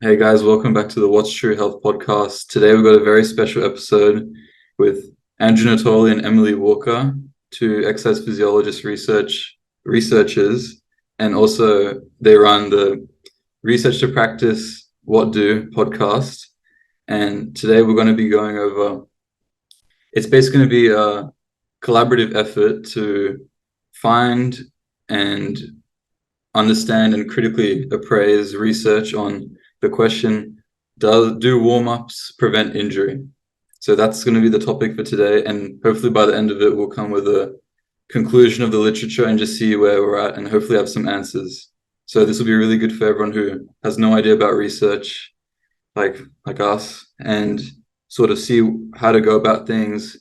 Hey guys, welcome back to the What's True Health podcast. Today we've got a very special episode with Andrew Natoli and Emily Walker, two exercise physiologist researchers, and also they run the Research to Practice What Do podcast. And today we're going to be going over, it's basically going to be a collaborative effort to find and understand and critically appraise research on the question, do warm-ups prevent injury? So that's going to be the topic for today, and hopefully by the end of it we'll come with a conclusion of the literature and just see where we're at and hopefully have some answers. So this will be really good for everyone who has no idea about research like us, and sort of see how to go about things,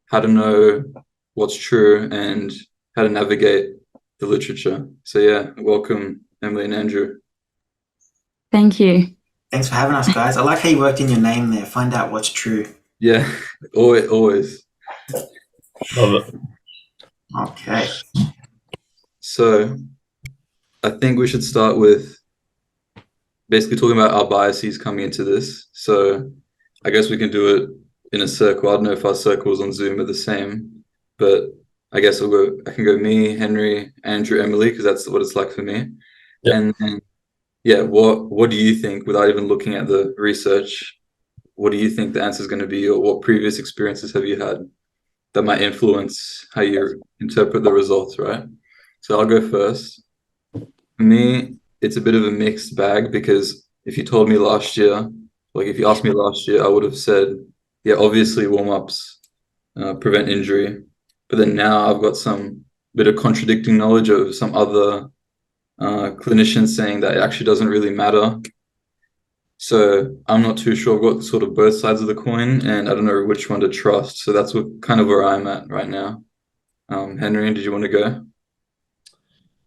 how to know what's true, and how to navigate the literature. So yeah, welcome Emily and Andrew. Thank you. Thanks for having us, guys. I like how you worked in your name there. Find out what's true. Yeah, always. Love it. Okay. So I think we should start with basically talking about our biases coming into this. So I guess we can do it in a circle. I don't know if our circles on Zoom are the same, but I guess I can go me, Henry, Andrew, Emily, because that's what it's like for me. Yep. And then, yeah, what do you think, without even looking at the research, what do you think the answer is going to be, or what previous experiences have you had that might influence how you interpret the results, right? So I'll go first. For me, it's a bit of a mixed bag, because if you told me last year, like if you asked me last year, I would have said, yeah, obviously warm-ups prevent injury. But then now I've got some bit of contradicting knowledge of some other clinicians saying that it actually doesn't really matter. So I'm not too sure. I've got sort of both sides of the coin, and I don't know which one to trust. So that's kind of where I'm at right now. Henry, did you want to go?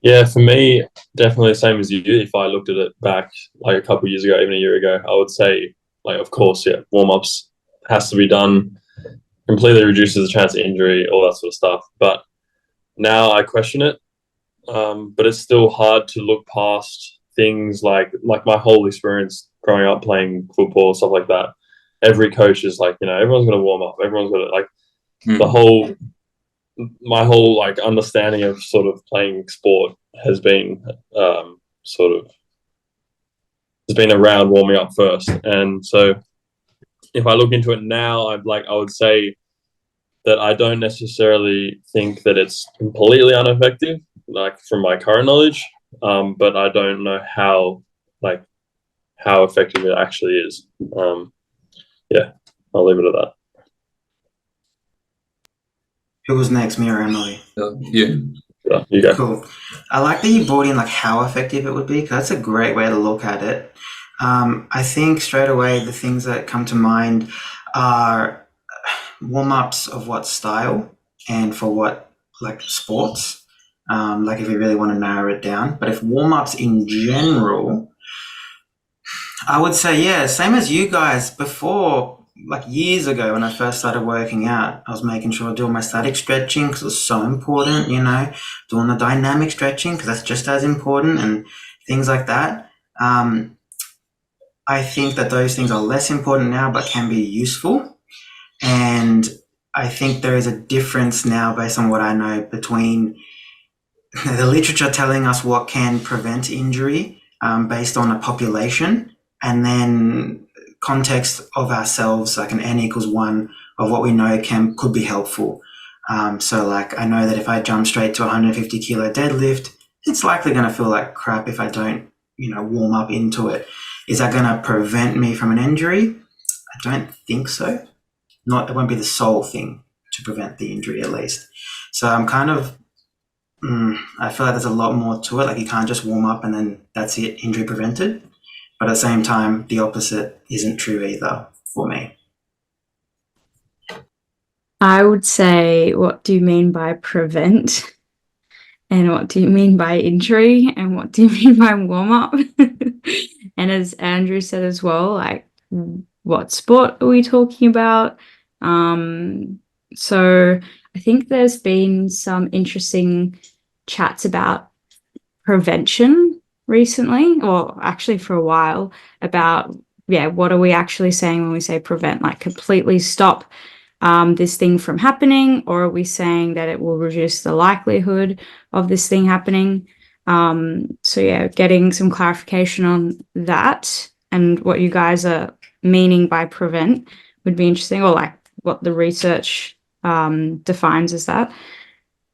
Yeah, for me, definitely the same as you. If I looked at it back like a couple of years ago, even a year ago, I would say, like, of course, yeah, warm-ups has to be done, completely reduces the chance of injury, all that sort of stuff. But now I question it. But it's still hard to look past things like my whole experience growing up playing football, stuff like that. Every coach is like, everyone's going to warm up. Everyone's going to my whole like understanding of sort of playing sport has been around warming up first. And so if I look into it now, I would say that I don't necessarily think that it's completely ineffective, like from my current knowledge, but I don't know how effective it actually is. Yeah, I'll leave it at that. Who was next, me or Emily? Yeah, you go. Cool. I like that you brought in like how effective it would be, because that's a great way to look at it. I think straight away the things that come to mind are warm-ups of what style and for what like sports. Like if you really want to narrow it down. But if warm-ups in general, I would say, yeah, same as you guys before. Like years ago when I first started working out, I was making sure I do my static stretching because it was so important, doing the dynamic stretching because that's just as important, and things like that. I think that those things are less important now but can be useful. And I think there is a difference now based on what I know between the literature telling us what can prevent injury based on a population, and then context of ourselves, like an N=1 of what we know could be helpful. So like I know that if I jump straight to 150 kilo deadlift, it's likely going to feel like crap if I don't, warm up into it. Is that going to prevent me from an injury? I don't think so. It won't be the sole thing to prevent the injury, at least. So I'm kind of, I feel like there's a lot more to it. Like you can't just warm up and then that's it, injury prevented. But at the same time, the opposite isn't true either for me. I would say, what do you mean by prevent? And what do you mean by injury? And what do you mean by warm-up? And as Andrew said as well, like, what sport are we talking about? So I think there's been some interesting chats about prevention recently, or actually for a while, about, what are we actually saying when we say prevent? Like completely stop this thing from happening, or are we saying that it will reduce the likelihood of this thing happening? So getting some clarification on that and what you guys are meaning by prevent would be interesting, or like what the research defines as that.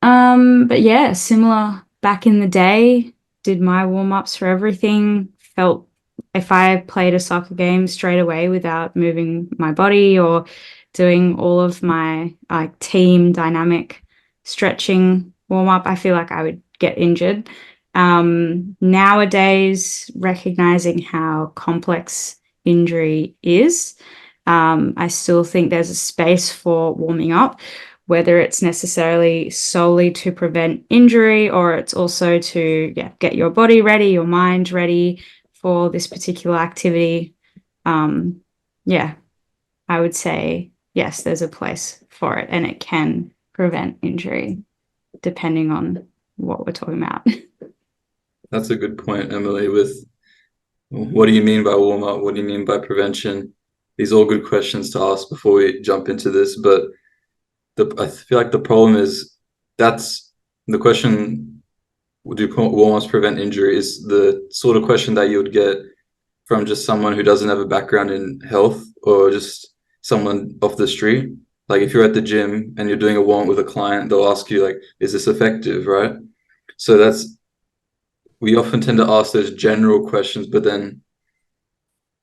But yeah, similar back in the day, did my warm-ups for everything, felt if I played a soccer game straight away without moving my body or doing all of my like team dynamic stretching warm-up, I feel like I would get injured. Nowadays, recognizing how complex injury is, I still think there's a space for warming up, whether it's necessarily solely to prevent injury or it's also to get your body ready, your mind ready for this particular activity. I would say, yes, there's a place for it and it can prevent injury depending on what we're talking about. That's a good point, Emily, with what do you mean by warm-up? What do you mean by prevention? These are all good questions to ask before we jump into this, but I feel like the problem is that's the question, do warm-ups prevent injury, is the sort of question that you would get from just someone who doesn't have a background in health or just someone off the street. Like if you're at the gym and you're doing a warm-up with a client, they'll ask you like, is this effective, right? So we often tend to ask those general questions, but then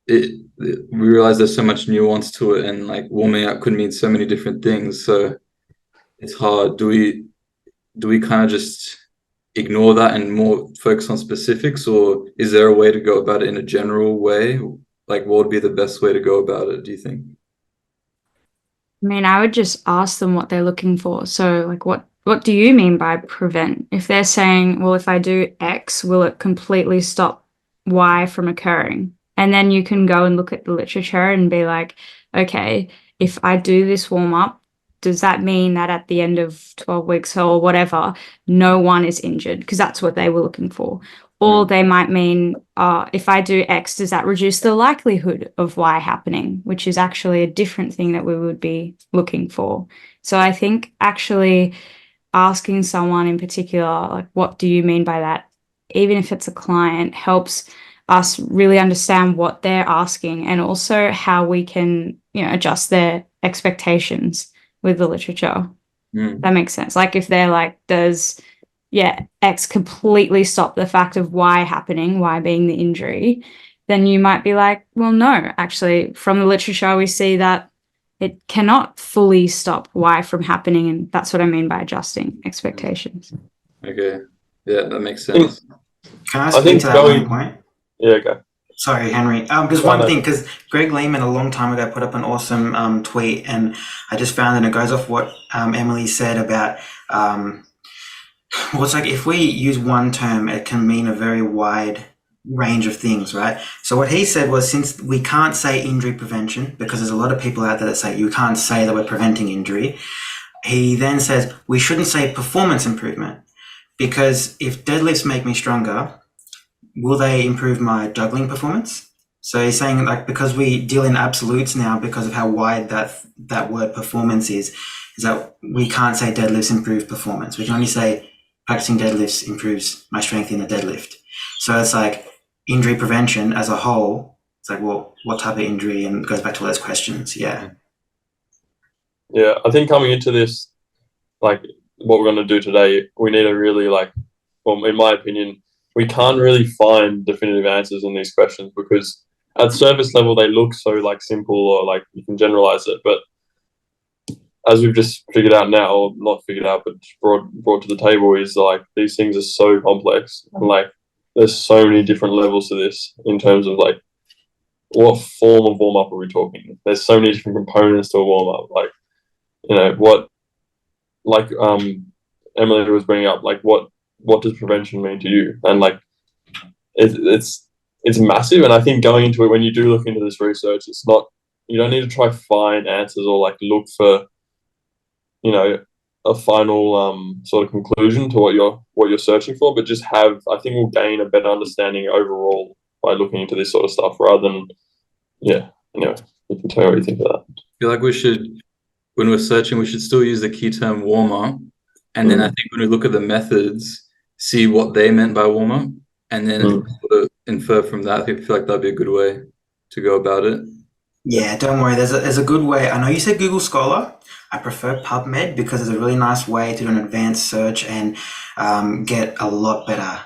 we realize there's so much nuance to it, and like warming up could mean so many different things. So it's hard. Do we kind of just ignore that and more focus on specifics, or is there a way to go about it in a general way? Like what would be the best way to go about it, do you think? I mean, I would just ask them what they're looking for. So like what do you mean by prevent? If they're saying, well, if I do X, will it completely stop Y from occurring? And then you can go and look at the literature and be like, okay, if I do this warm up, does that mean that at the end of 12 weeks or whatever, no one is injured? Because that's what they were looking for. Or they might mean, if I do X, does that reduce the likelihood of Y happening? Which is actually a different thing that we would be looking for. So I think actually asking someone in particular, like, what do you mean by that? Even if it's a client, helps us really understand what they're asking and also how we can, adjust their expectations with the literature. That makes sense. Like if they're like, does X completely stop the fact of Y happening, Y being the injury, then you might be like, well, no, actually from the literature we see that it cannot fully stop Y from happening, and that's what I mean by adjusting expectations. Okay, yeah, that makes sense. Can I speak to that one point? Yeah, okay. Sorry, Henry. Because one thing, because Greg Lehman a long time ago put up an awesome tweet, and I just found that it goes off what Emily said about, well, it's like if we use one term, it can mean a very wide range of things, right? So what he said was, since we can't say injury prevention, because there's a lot of people out there that say you can't say that we're preventing injury, he then says we shouldn't say performance improvement, because if deadlifts make me stronger, will they improve my juggling performance? So he's saying, like, because we deal in absolutes now because of how wide that word performance is that we can't say deadlifts improve performance. We can only say practicing deadlifts improves my strength in the deadlift. So it's like injury prevention as a whole. It's like, well, what type of injury? And it goes back to all those questions. Yeah. Yeah, I think coming into this, like what we're going to do today, we need to really in my opinion, we can't really find definitive answers in these questions because at surface level, they look so simple or you can generalize it. But as we've just figured out now, or not figured out, but brought to the table, is these things are so complex and there's so many different levels to this in terms of what form of warm up are we talking? There's so many different components to a warm up. Emily was bringing up, what does prevention mean to you? And it's massive. And I think going into it, when you do look into this research, you don't need to try find answers or look for a final sort of conclusion to what you're searching for, but just have, I think we'll gain a better understanding overall by looking into this sort of stuff rather than, yeah, anyway, you can tell me what you think of that. I feel like we should, when we're searching, we should still use the key term warm-up. And then I think when we look at the methods, see what they meant by warm-up, and then sort of infer from that. I feel like that'd be a good way to go about it. Yeah, don't worry. There's a good way. I know you said Google Scholar. I prefer PubMed because it's a really nice way to do an advanced search and get a lot better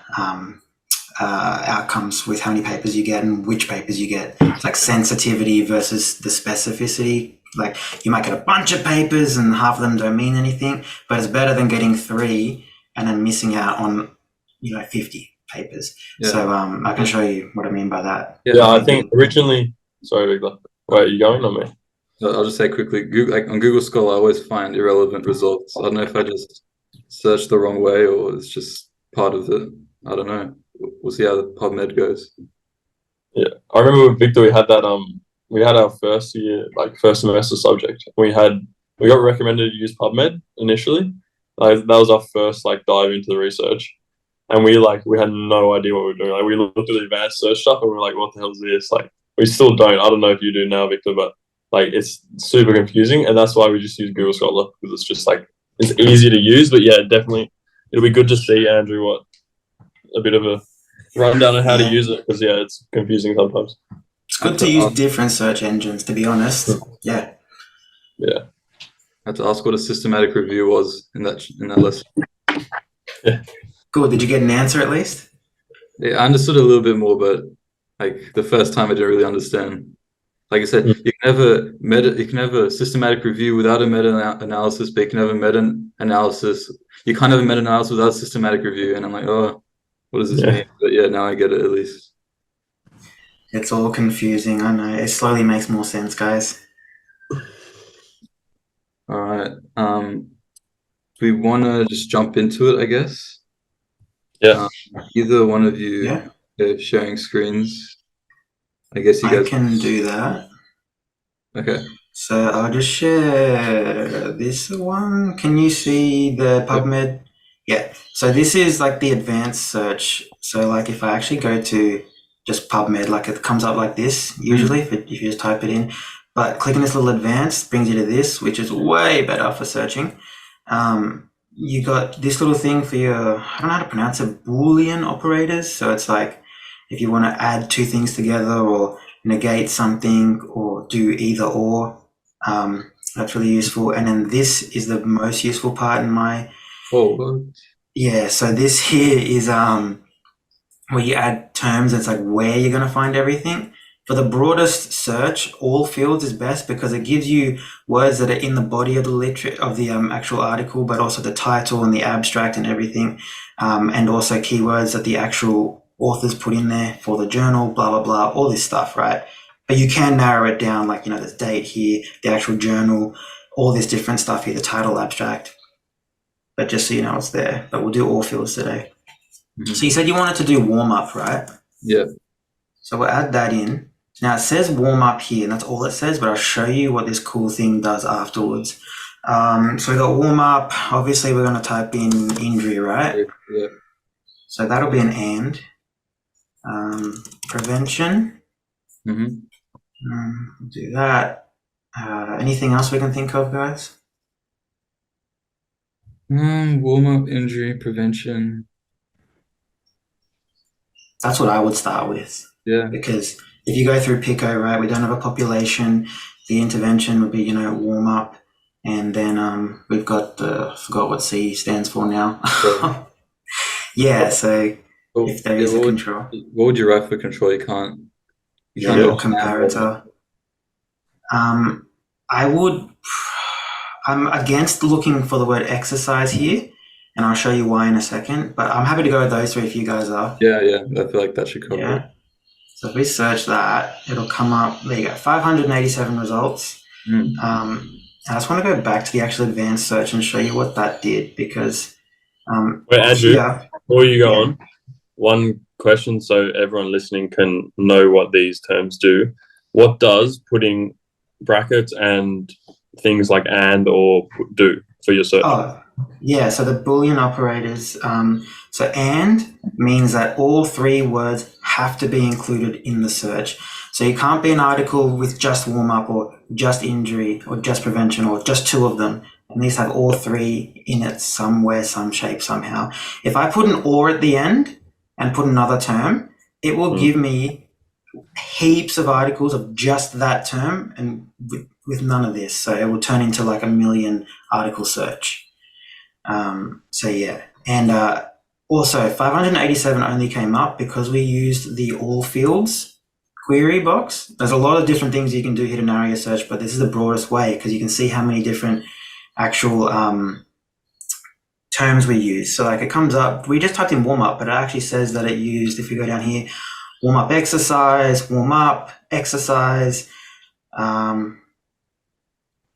outcomes with how many papers you get and which papers you get. It's like sensitivity versus the specificity. Like you might get a bunch of papers and half of them don't mean anything, but it's better than getting 3 and then missing out on 50 papers. Yeah. So I can show you what I mean by that. Yeah, I think originally. Sorry, Victor. Wait, are you going on me? I'll just say quickly, on Google Scholar, I always find irrelevant results. I don't know if I just searched the wrong way or it's just part of it. I don't know. We'll see how the PubMed goes. Yeah, I remember with Victor, we had that. We had our first semester subject. We got recommended to use PubMed initially. That was our first dive into the research, and we had no idea what we were doing. Like we looked at the advanced search stuff and we were like, "What the hell is this?" Like we still don't. I don't know if you do now, Victor, but it's super confusing, and that's why we just use Google Scholar because it's just it's easy to use. But yeah, definitely, it'll be good to see, Andrew, what a bit of a rundown on how to use it because it's confusing sometimes. It's good to use different search engines, to be honest. Yeah. Yeah. I had to ask what a systematic review was in that lesson. Yeah. Cool. Did you get an answer at least? Yeah, I understood a little bit more, but the first time I didn't really understand. Like I said, you can have a systematic review without a meta-analysis, but you can have a meta-analysis. You can't have a meta-analysis without a systematic review. And I'm like, oh, what does this mean? But yeah, now I get it at least. It's all confusing. I know. It slowly makes more sense, guys. All right. We want to just jump into it, I guess. Yeah. Either one of you sharing screens. I guess you guys can do that. Okay. So I'll just share this one. Can you see the PubMed? Yeah. So this is the advanced search. So if I actually go to just PubMed, it comes up like this usually if you just type it in. But clicking this little advanced brings you to this, which is way better for searching. You got this little thing for your, I don't know how to pronounce it, Boolean operators. So it's if you want to add 2 things together or negate something or do either or, that's really useful. And then this is the most useful part in my... Yeah, so this here is where you add terms. It's where you're going to find everything. For the broadest search, all fields is best because it gives you words that are in the body of the actual article, but also the title and the abstract and everything, and also keywords that the actual authors put in there for the journal, blah, blah, blah, all this stuff, right? But you can narrow it down, there's date here, the actual journal, all this different stuff here, the title, abstract. But just so you know it's there. But we'll do all fields today. Mm-hmm. So you said you wanted to do warm-up, right? Yeah. So we'll add that in. Now it says warm-up here, and that's all it says, but I'll show you what this cool thing does afterwards. So we got warm-up. Obviously, we're going to type in injury, right? Yeah. So that'll be an and. Prevention. Do that. Anything else we can think of, guys? Warm-up, injury, prevention. That's what I would start with. Yeah. Because if you go through PICO, right, we don't have a population. The intervention would be, warm-up. And then we've got I forgot what C stands for now. Yeah, so if there is a control. What would you write for control? You can't go comparator. I'm against looking for the word exercise here, and I'll show you why in a second, but I'm happy to go with those 3 if you guys are. Yeah, I feel like that should cover it. So if we search that, it'll come up, there you go, 587 results. I just want to go back to the actual advanced search and show you what that did because... Wait, Andrew, before you go on, one question so everyone listening can know what these terms do. What does putting brackets and things like and or do for your search? Oh, Yeah, so the Boolean operators, so and means that all three words have to be included in the search. So you can't be an article with just warm up or just injury or just prevention or just two of them. It needs to have all three in it somewhere, some shape, somehow. If I put an or at the end and put another term, it will give me heaps of articles of just that term and with none of this. So it will turn into like a million article search. So yeah, and also 587 only came up because we used the all fields query box. There's a lot of different things you can do here to narrow your search, but this is the broadest way because you can see how many different actual terms we use. So like it comes up, we just typed in warm up, but it actually says that it used, if you go down here, warm up exercise, warm up exercise.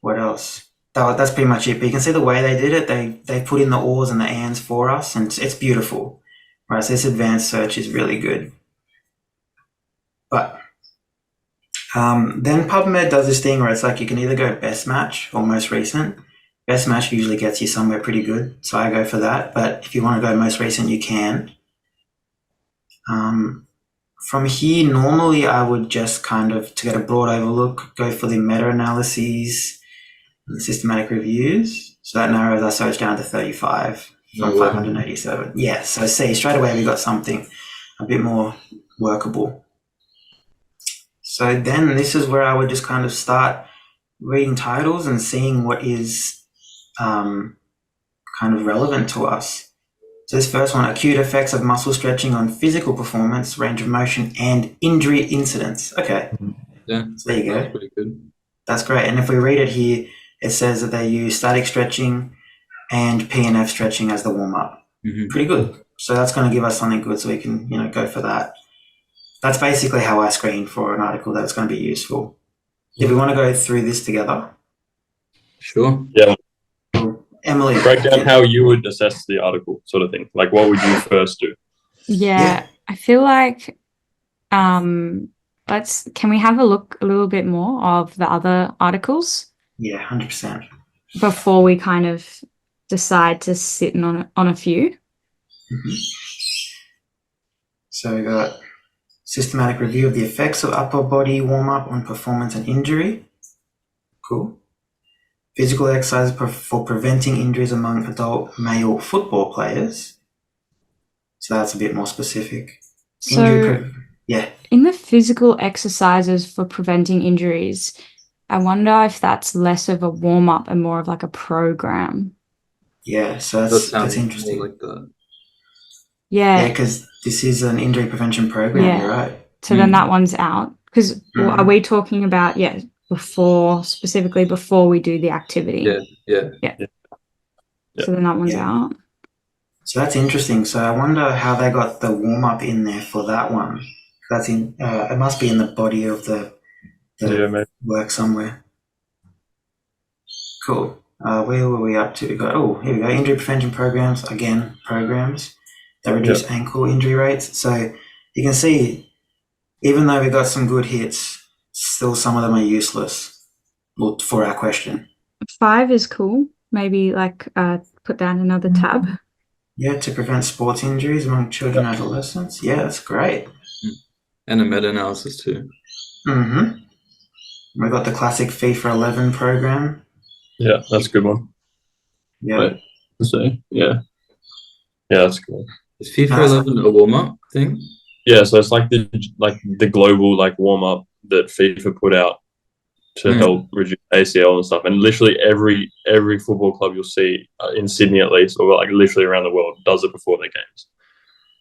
What else? That's pretty much it. But you can see the way they did it. They put in the ors and the ands for us, and it's beautiful. Right, so this advanced search is really good. But then PubMed does this thing where it's like you can either go best match or most recent. Best match usually gets you somewhere pretty good, so I go for that. But if you want to go most recent, you can. From here, normally I would just kind of, to get a broad overlook, go for the meta-analyses and the systematic reviews. So that narrows our search down to 35 from 587. Yeah, so see, straight away we got something a bit more workable. So then this is where I would just kind of start reading titles and seeing what is kind of relevant to us. So this first one, acute effects of muscle stretching on physical performance, range of motion, and injury incidence. Okay. Yeah. So there you go. That's pretty good. That's great. And if we read it here, it says that they use static stretching and PNF stretching as the warm-up. Mm-hmm. Pretty good. So that's going to give us something good so we can, go for that. That's basically how I screen for an article that's going to be useful. If we want to go through this together. Sure. Yeah. Emily. Break down how you would assess the article, sort of thing. Like, what would you first do? Yeah. I feel like can we have a look a little bit more of the other articles? Yeah, 100%. Before we kind of decide to sit on a few. Mm-hmm. So we got systematic review of the effects of upper body warm-up on performance and injury. Cool. Physical exercise for preventing injuries among adult male football players. So that's a bit more specific. So in the physical exercises for preventing injuries, I wonder if that's less of a warm-up and more of like a program. Yeah, so that's interesting. Like that. Yeah, because this is an injury prevention program, you're right. So then that one's out. Because are we talking about, specifically before we do the activity? Yeah. So then that one's out. So that's interesting. So I wonder how they got the warm-up in there for that one. That's in. It must be in the body of the work somewhere. Cool. Where were we up to? We got, here we go. Injury prevention programs. Again, programs that reduce ankle injury rates. So you can see, even though we got some good hits, still some of them are useless for our question. 5 is cool. Maybe put that in another tab. Yeah, to prevent sports injuries among children and adolescents. Yeah, that's great. And a meta-analysis too. Mm-hmm. We got the classic FIFA 11 program. Yeah, that's a good one. Yeah. Yeah, that's cool. Is FIFA 11 a warm-up thing? Yeah, so it's like the global warm-up that FIFA put out to help reduce ACL and stuff. And literally every football club you'll see in Sydney at least, or literally around the world, does it before their games.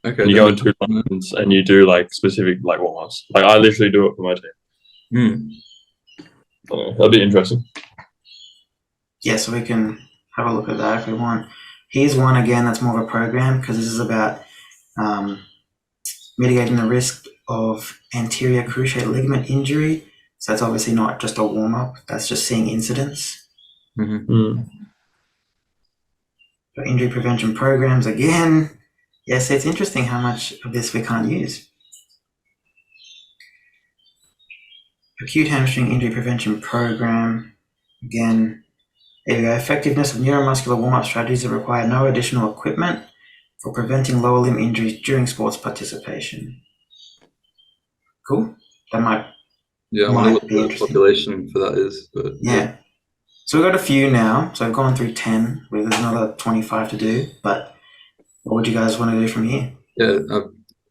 Okay. And you go into Londons and you do specific warm-ups. I literally do it for my team. That'd be interesting. Yeah, so we can have a look at that if we want. Here's one again that's more of a program because this is about mitigating the risk of anterior cruciate ligament injury. So that's obviously not just a warm-up. That's just seeing incidents. Mm-hmm. So injury prevention programs again. Yes, it's interesting how much of this we can't use. Acute hamstring injury prevention program. Again, There you go. Effectiveness of neuromuscular warm-up strategies that require no additional equipment for preventing lower limb injuries during sports participation. Cool. That might Yeah, I wonder Might what be the interesting. population for that is, but Yeah. So we've got a few now. So I've gone through 10. There's another 25 to do. But what would you guys want to do from here? yeah,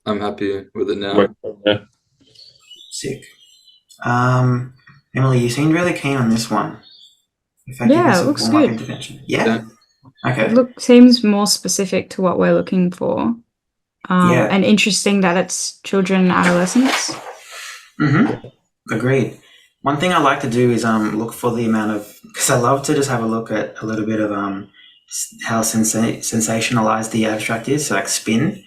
I'm happy with it now. Yeah. Sick. Emily, you seemed really keen on this one. Yeah, it of looks warm-up good. intervention. Yeah? Okay. Look, seems more specific to what we're looking for. Yeah. And interesting that it's children and adolescents. Mm-hmm. Agreed. One thing I like to do is look for the amount of, because I love to just have a look at a little bit of how sensationalized the abstract is, so like spin.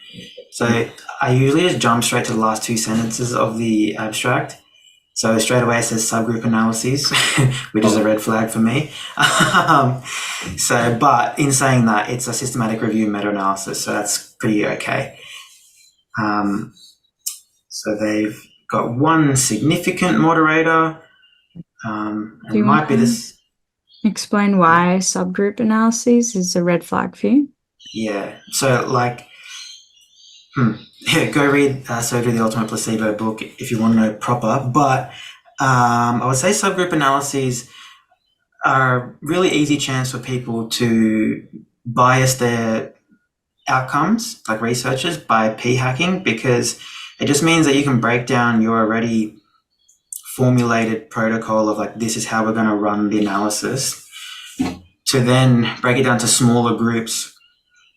So I usually just jump straight to the last two sentences of the abstract. So straight away it says subgroup analyses, which is a red flag for me. But in saying that, it's a systematic review meta-analysis, so that's pretty okay. So they've got one significant moderator. Do It you might want be this. Explain why subgroup analyses is a red flag for you. Yeah. So like, yeah, go read Surgery the Ultimate Placebo book if you want to know proper. But I would say subgroup analyses are a really easy chance for people to bias their outcomes, like researchers, by p-hacking, because it just means that you can break down your already formulated protocol of like, this is how we're going to run the analysis, to then break it down to smaller groups,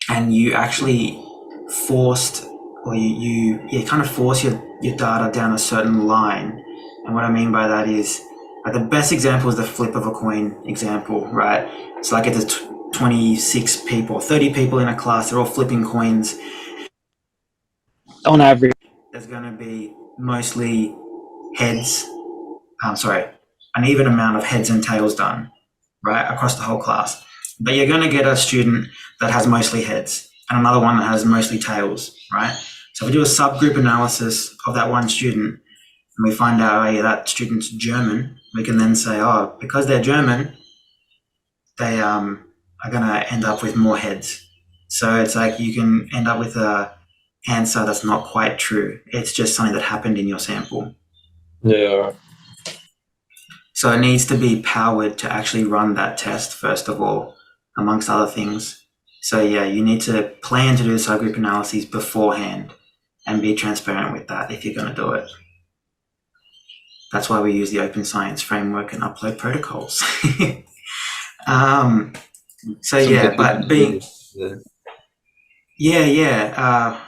and you actually forced, or you kind of force your data down a certain line. And what I mean by that is, like, the best example is the flip of a coin example, right? It's like it's 26 people, 30 people in a class, they're all flipping coins. On average, there's going to be mostly heads, an even amount of heads and tails done, right, across the whole class. But you're going to get a student that has mostly heads and another one that has mostly tails, right? So if we do a subgroup analysis of that one student and we find out, oh, yeah, that student's German, we can then say, oh, because they're German, they are going to end up with more heads. So it's like you can end up with a answer that's not quite true. It's just something that happened in your sample. Yeah. So it needs to be powered to actually run that test, first of all, amongst other things. So yeah, you need to plan to do subgroup analyses beforehand and be transparent with that if you're going to do it. That's why we use the Open Science Framework and upload protocols.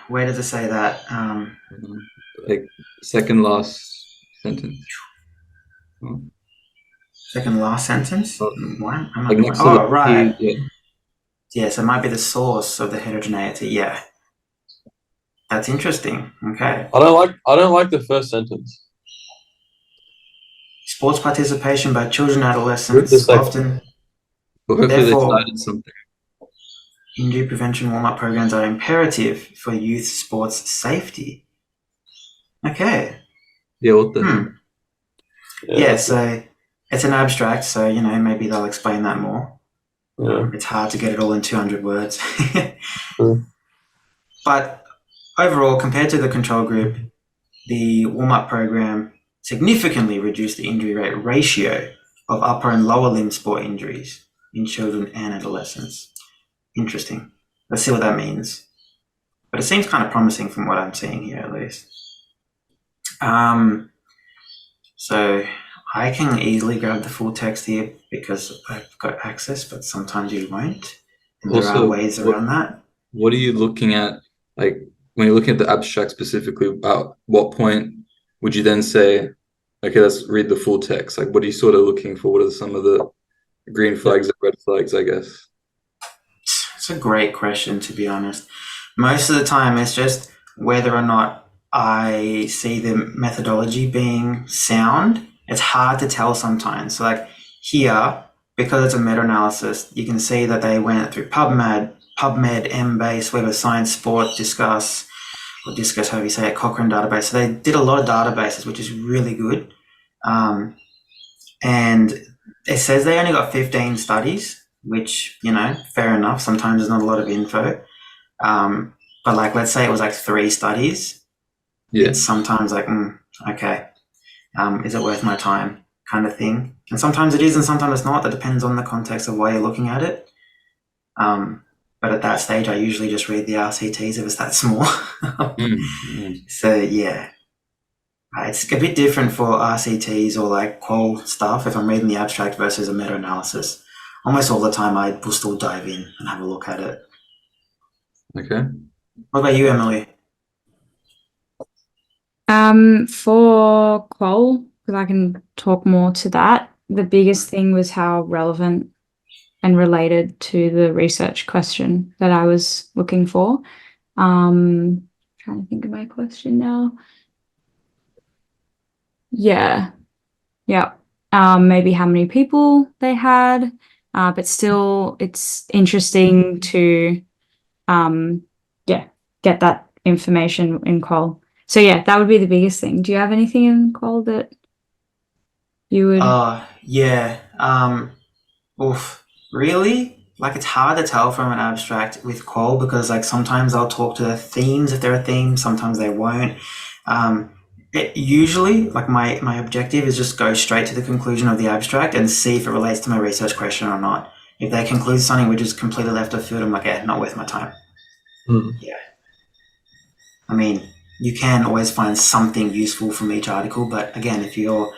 Where does it say that? Like second last sentence. Second last sentence? Right. Yeah, so it might be the source of the heterogeneity. Yeah. That's interesting. Okay. I don't like the first sentence. Sports participation by children and adolescents often. Well, hopefully they started something. Injury prevention warm-up programs are imperative for youth sports safety. Okay. Yeah, what the? Yeah, so it's an abstract, so maybe they'll explain that more. Yeah. It's hard to get it all in 200 words. But overall, compared to the control group, the warm-up program significantly reduced the injury rate ratio of upper and lower limb sport injuries in children and adolescents. Interesting. Let's see what that means. But it seems kind of promising from what I'm seeing here, at least. So I can easily grab the full text here because I've got access, but sometimes you won't. And there are ways around that. What are you looking at? Like when you're looking at the abstract specifically, at what point would you then say, okay, let's read the full text? Like, what are you sort of looking for? What are some of the green flags and red flags, I guess? It's a great question, to be honest. Most of the time, it's just whether or not I see the methodology being sound. It's hard to tell sometimes. So like here, because it's a meta-analysis, you can see that they went through PubMed, Embase, Web of Science, Sport, Discuss, however you say it, Cochrane database. So they did a lot of databases, which is really good. And it says they only got 15 studies, which, fair enough. Sometimes there's not a lot of info. But like, let's say it was like 3 studies. Yeah. It's sometimes like, okay, is it worth my time kind of thing? And sometimes it is and sometimes it's not. That depends on the context of why you're looking at it. But at that stage, I usually just read the RCTs if it's that small. So yeah, it's a bit different for RCTs or like qual stuff if I'm reading the abstract versus a meta-analysis. Almost all the time I will still dive in and have a look at it. Okay. What about you, Emily? For qual, because I can talk more to that, the biggest thing was how relevant and related to the research question that I was looking for. Trying to think of my question now. Yeah. Maybe how many people they had, but still it's interesting to get that information in qual. So yeah, that would be the biggest thing. Do you have anything in qual that you would? Yeah. Really? Like, it's hard to tell from an abstract with qual because like sometimes I'll talk to the themes if they're a theme, sometimes they won't. Usually, like my objective is just go straight to the conclusion of the abstract and see if it relates to my research question or not. If they conclude something which is completely left of field, I'm like, not worth my time. Yeah. I mean, you can always find something useful from each article, but again, if you're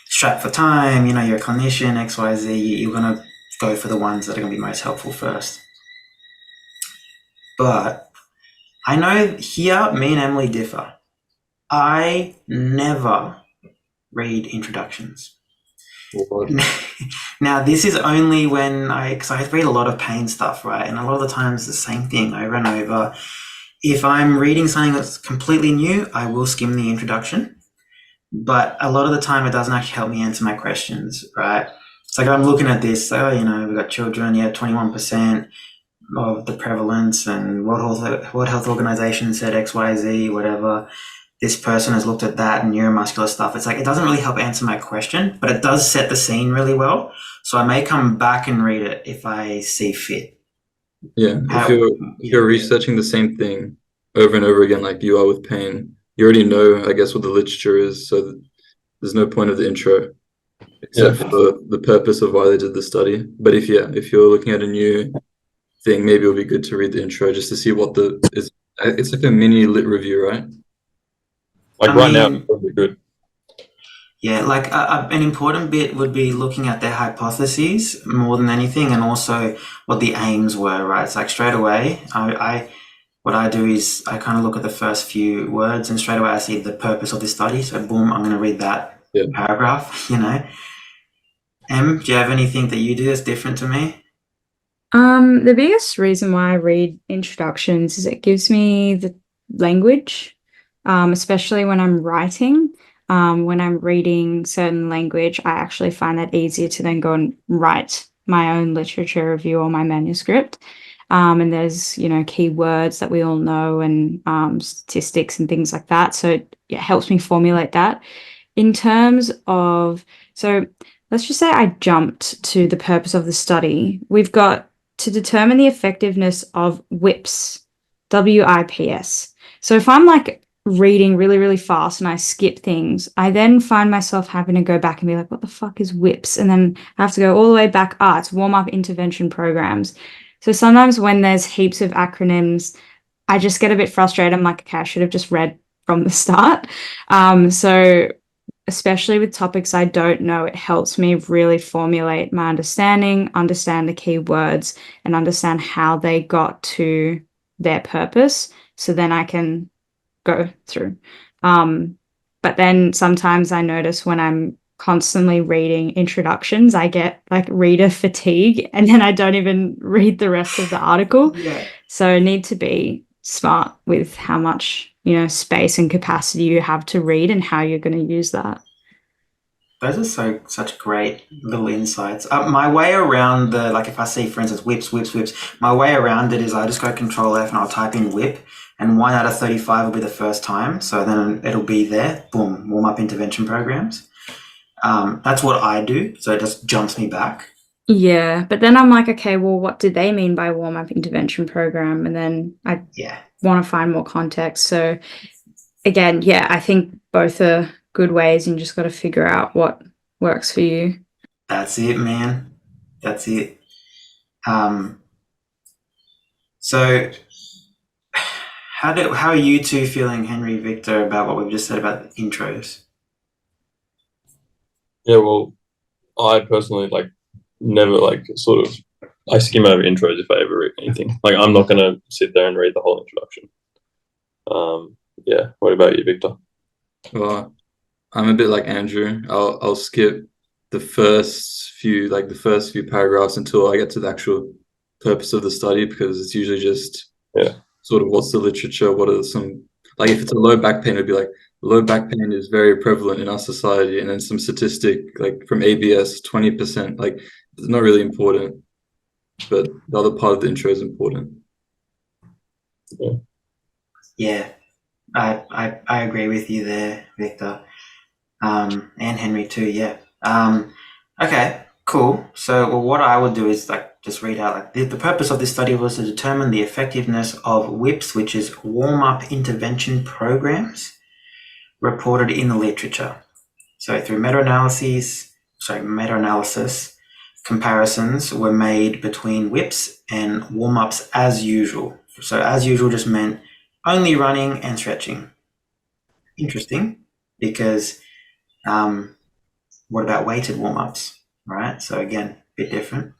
strapped for time, you're a clinician, XYZ, you're going to go for the ones that are going to be most helpful first. But I know here, me and Emily differ. I never read introductions. Now, this is only when because I read a lot of pain stuff, right? And a lot of the times the same thing over and over. If I'm reading something that's completely new, I will skim the introduction. But a lot of the time it doesn't actually help me answer my questions, right? It's like I'm looking at this, we've got children, 21% of the prevalence and World Health Organization said XYZ, whatever. This person has looked at that and neuromuscular stuff. It's like, it doesn't really help answer my question, but it does set the scene really well. So I may come back and read it if I see fit. Yeah, if you're researching the same thing over and over again, like you are with pain, you already know, I guess, what the literature is. So there's no point of the intro, except for the purpose of why they did the study. But if you're looking at a new thing, maybe it'll be good to read the intro just to see what it's like a mini lit review, right? Like right now, it would be good. Yeah, like an important bit would be looking at their hypotheses more than anything, and also what the aims were, right? It's like straight away, what I do is I kind of look at the first few words and straight away I see the purpose of the study. So boom, I'm going to read that paragraph, Em, do you have anything that you do that's different to me? The biggest reason why I read introductions is it gives me the language, especially when I'm writing. When I'm reading certain language, I actually find that easier to then go and write my own literature review or my manuscript. And there's, key words that we all know and statistics and things like that. So it helps me formulate that. In terms of, so let's just say I jumped to the purpose of the study. We've got to determine the effectiveness of WIPs, WIPS. So if I'm like reading really, really fast and I skip things, I then find myself having to go back and be like, what the fuck is WIPs? And then I have to go all the way back. It's warm-up intervention programs. So sometimes when there's heaps of acronyms, I just get a bit frustrated. I'm like, okay, I should have just read from the start. So especially with topics I don't know, it helps me really formulate my understanding, understand the key words, and understand how they got to their purpose. So then I can go through. But then sometimes I notice when I'm constantly reading introductions, I get like reader fatigue and then I don't even read the rest of the article. So I need to be smart with how much, space and capacity you have to read and how you're going to use that. Those are such great little insights. My way around if I see, for instance, WIPs, my way around it is I just go Control F and I'll type in WIP, and 1 out of 35 will be the first time. So then it'll be there, boom, warm-up intervention programs. That's what I do, so it just jumps me back. Yeah, but then I'm like, okay, well, what did they mean by warm-up intervention program? And then I want to find more context. So again, yeah, I think both are good ways, and you just got to figure out what works for you. That's it, man. That's it. So how are you two feeling, Henry, Victor, about what we've just said about the intros? Yeah, well, I personally never sort of I skim over intros if I ever read anything. Like I'm not gonna sit there and read the whole introduction. Yeah. What about you, Victor? Well, I'm a bit like Andrew. I'll skip the first few paragraphs until I get to the actual purpose of the study, because it's usually just sort of what's the literature, what are some, like if it's a low back pain, it'd be like low back pain is very prevalent in our society, and then some statistic like from ABS 20%, like it's not really important, but the other part of the intro is important. Yeah, I agree with you there, Victor, and Henry too. Yeah. Okay, cool. So, well, what I would do is just read out the purpose of this study was to determine the effectiveness of WIPs, which is warm-up intervention programs, reported in the literature. So, through meta-analysis, comparisons were made between WIPs and warm-ups as usual. So, as usual just meant only running and stretching. Interesting, because what about weighted warm-ups, right? So again, a bit different.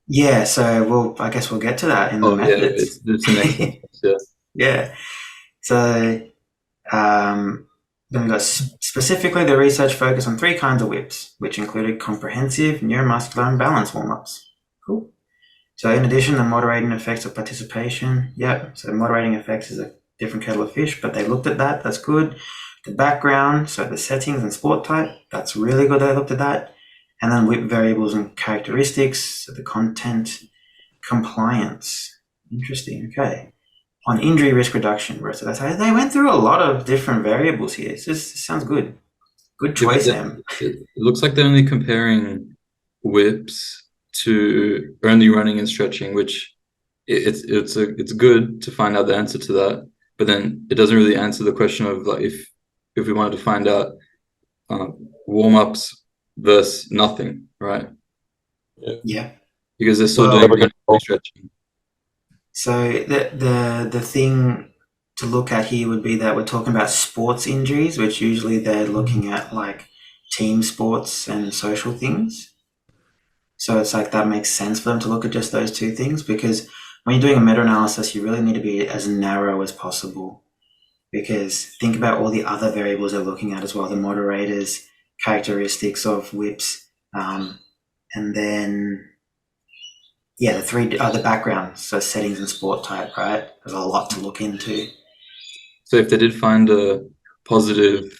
Yeah, so I guess we'll get to that in the methods. Yeah, it's the next one. Yeah. So then we got specifically the research focused on 3 kinds of WIPs, which included comprehensive, neuromuscular, and balance warm-ups. Cool. So in addition, the moderating effects of participation. Yeah, so moderating effects is a different kettle of fish, but they looked at that. That's good. The background, so the settings and sport type, that's really good. They looked at that. And then WIP variables and characteristics, so the content, compliance. Interesting. Okay. On injury risk reduction, so that's how they went through a lot of different variables here. This sounds good. Good choice, Em. It looks like they're only comparing WIPs to only running and stretching, which it's good to find out the answer to that, but then it doesn't really answer the question of like if we wanted to find out warm-ups versus nothing, right? Yeah. Because they're still doing stretching. So the thing to look at here would be that we're talking about sports injuries, which usually they're looking at like team sports and social things. So it's like that makes sense for them to look at just those 2 things, because when you're doing a meta-analysis, you really need to be as narrow as possible, because think about all the other variables they're looking at as well, the moderators, characteristics of WIPs, and then the 3 other backgrounds, so settings and sport type, right? There's a lot to look into. So if they did find a positive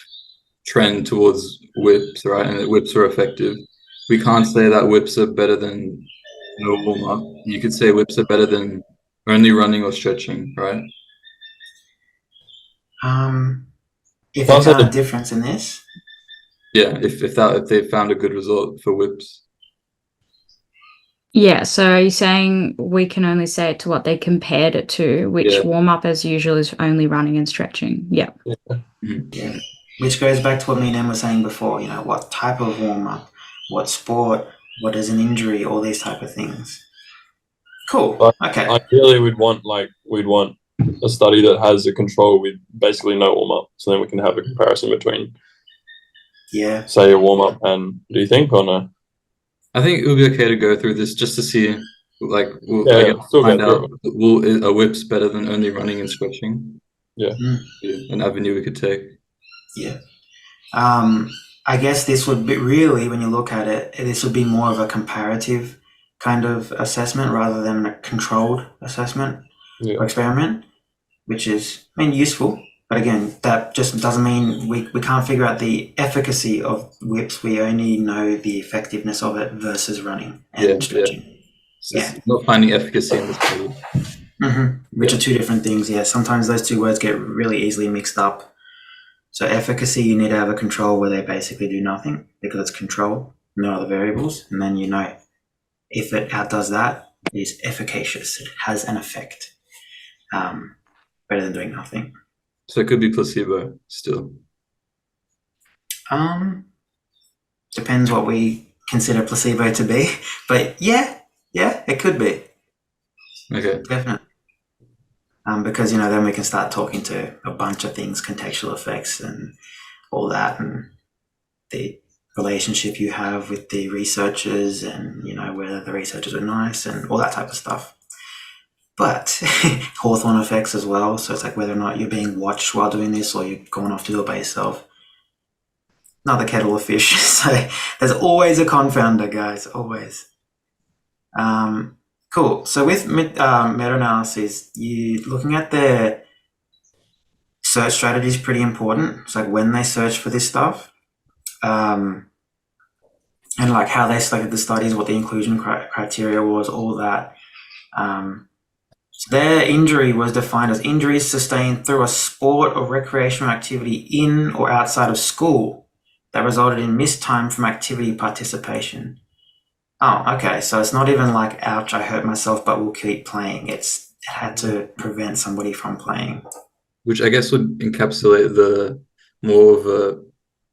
trend towards WIPs, right, and that WIPs are effective, we can't say that WIPs are better than no warm-up. You could say WIPs are better than only running or stretching, right? If they found a difference in this? Yeah, if they found a good result for WIPs. Yeah, so are you saying we can only say it to what they compared it to, which warm-up as usual is only running and stretching? Yeah. Yeah. Which goes back to what me and Em were saying before, what type of warm-up, what sport, what is an injury, all these type of things. Cool. Okay. Ideally, we'd want a study that has a control with basically no warm-up, so then we can have a comparison between say a warm-up and, do you think, or no? I think it would be okay to go through this just to see, like, find out are WIPs better than only running and stretching? Yeah. An avenue we could take. Yeah. I guess this would be really, when you look at it, this would be more of a comparative kind of assessment rather than a controlled assessment or experiment, which is, useful. But again, that just doesn't mean we can't figure out the efficacy of WIPs. We only know the effectiveness of it versus running and stretching. Yeah. Not finding efficacy in this study. Which are 2 different things. Yeah. Sometimes those 2 words get really easily mixed up. So efficacy, you need to have a control where they basically do nothing because it's control, no other variables. And then if it outdoes that, it is efficacious. It has an effect. Better than doing nothing. So it could be placebo still. Depends what we consider placebo to be. But yeah, it could be. Okay. Definitely. Because, then we can start talking to a bunch of things, contextual effects and all that, and the relationship you have with the researchers and, whether the researchers are nice and all that type of stuff. But Hawthorne effects as well. So it's like whether or not you're being watched while doing this or you're going off to do it by yourself. Another kettle of fish. So there's always a confounder, guys, always. Cool. So with meta-analysis, you looking at their search strategy is pretty important. It's like when they search for this stuff, and like how they selected the studies, what the inclusion criteria was, all that. So their injury was defined as injuries sustained through a sport or recreational activity in or outside of school that resulted in missed time from activity participation. Oh, okay. So it's not even like, ouch, I hurt myself, but we'll keep playing. It had to prevent somebody from playing. Which I guess would encapsulate the more of a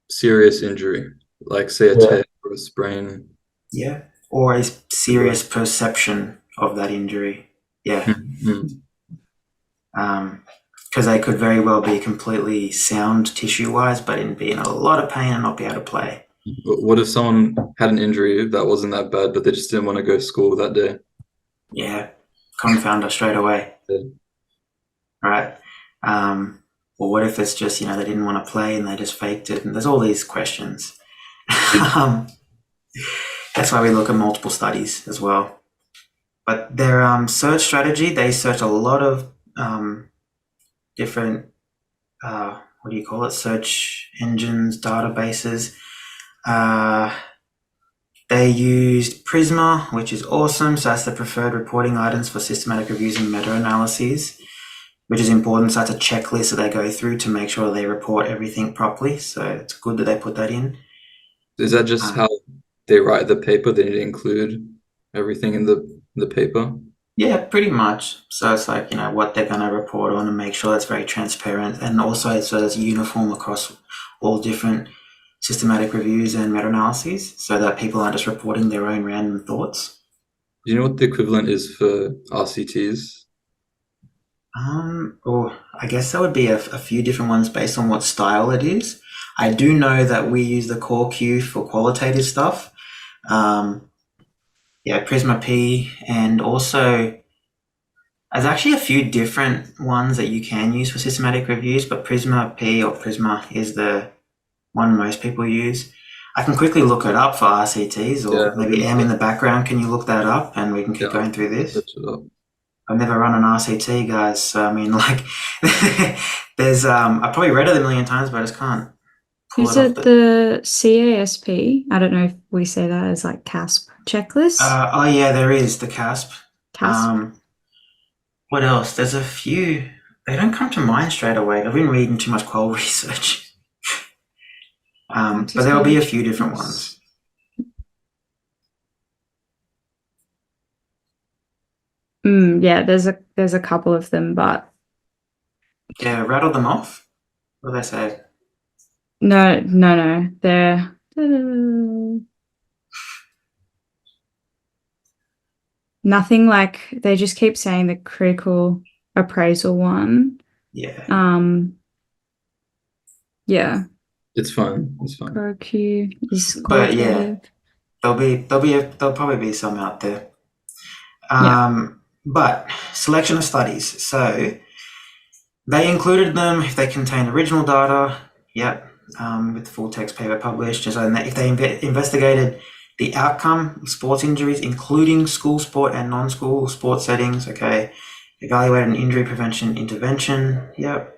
serious injury, like say a tear or a sprain. Yeah. Or a serious perception of that injury. Yeah. Because they could very well be completely sound tissue-wise, but be in a lot of pain and not be able to play. What if someone had an injury that wasn't that bad, but they just didn't want to go to school that day? Yeah, confounder straight away. Yeah. Right. Or what if it's just, they didn't want to play and they just faked it? And there's all these questions. That's why we look at multiple studies as well. But their search strategy, they search a lot of different, search engines, databases. They used Prisma, which is awesome. So that's the preferred reporting items for systematic reviews and meta-analyses, which is important. So that's a checklist that they go through to make sure they report everything properly. So it's good that they put that in. Is that just how they write the paper? They need to include everything in the paper? Yeah, pretty much. So it's like, what they're going to report on and make sure that's very transparent. And also so it's uniform across all different systematic reviews and meta-analyses so that people aren't just reporting their own random thoughts. Do you know what the equivalent is for RCTs? I guess there would be a few different ones based on what style it is. I do know that we use the Core Q for qualitative stuff. Prisma P, and also there's actually a few different ones that you can use for systematic reviews, but Prisma P or Prisma is the one most people use. I can quickly look it up for RCTs, or maybe Em in the background. Can you look that up and we can keep going through this? I've never run an RCT, guys. So I mean, like, there's I've probably read it a million times, but I just can't. Is it the CASP? I don't know if we say that as like CASP checklist. Yeah, there is the CASP. CASP. What else? There's a few. They don't come to mind straight away. I've been reading too much qual research. But there'll be a few different ones. Yeah, there's a couple of them, but yeah, rattle them off. What do they say? No. They're nothing like, they just keep saying the critical appraisal one. Yeah. Yeah. It's fine. Core Q is but yeah, there'll probably be some out there. But selection of studies. So they included them if they contain original data. Yep. With the full text paper published. So if they investigated the outcome of sports injuries, including school sport and non-school sport settings. Okay. Evaluated an injury prevention intervention. Yep.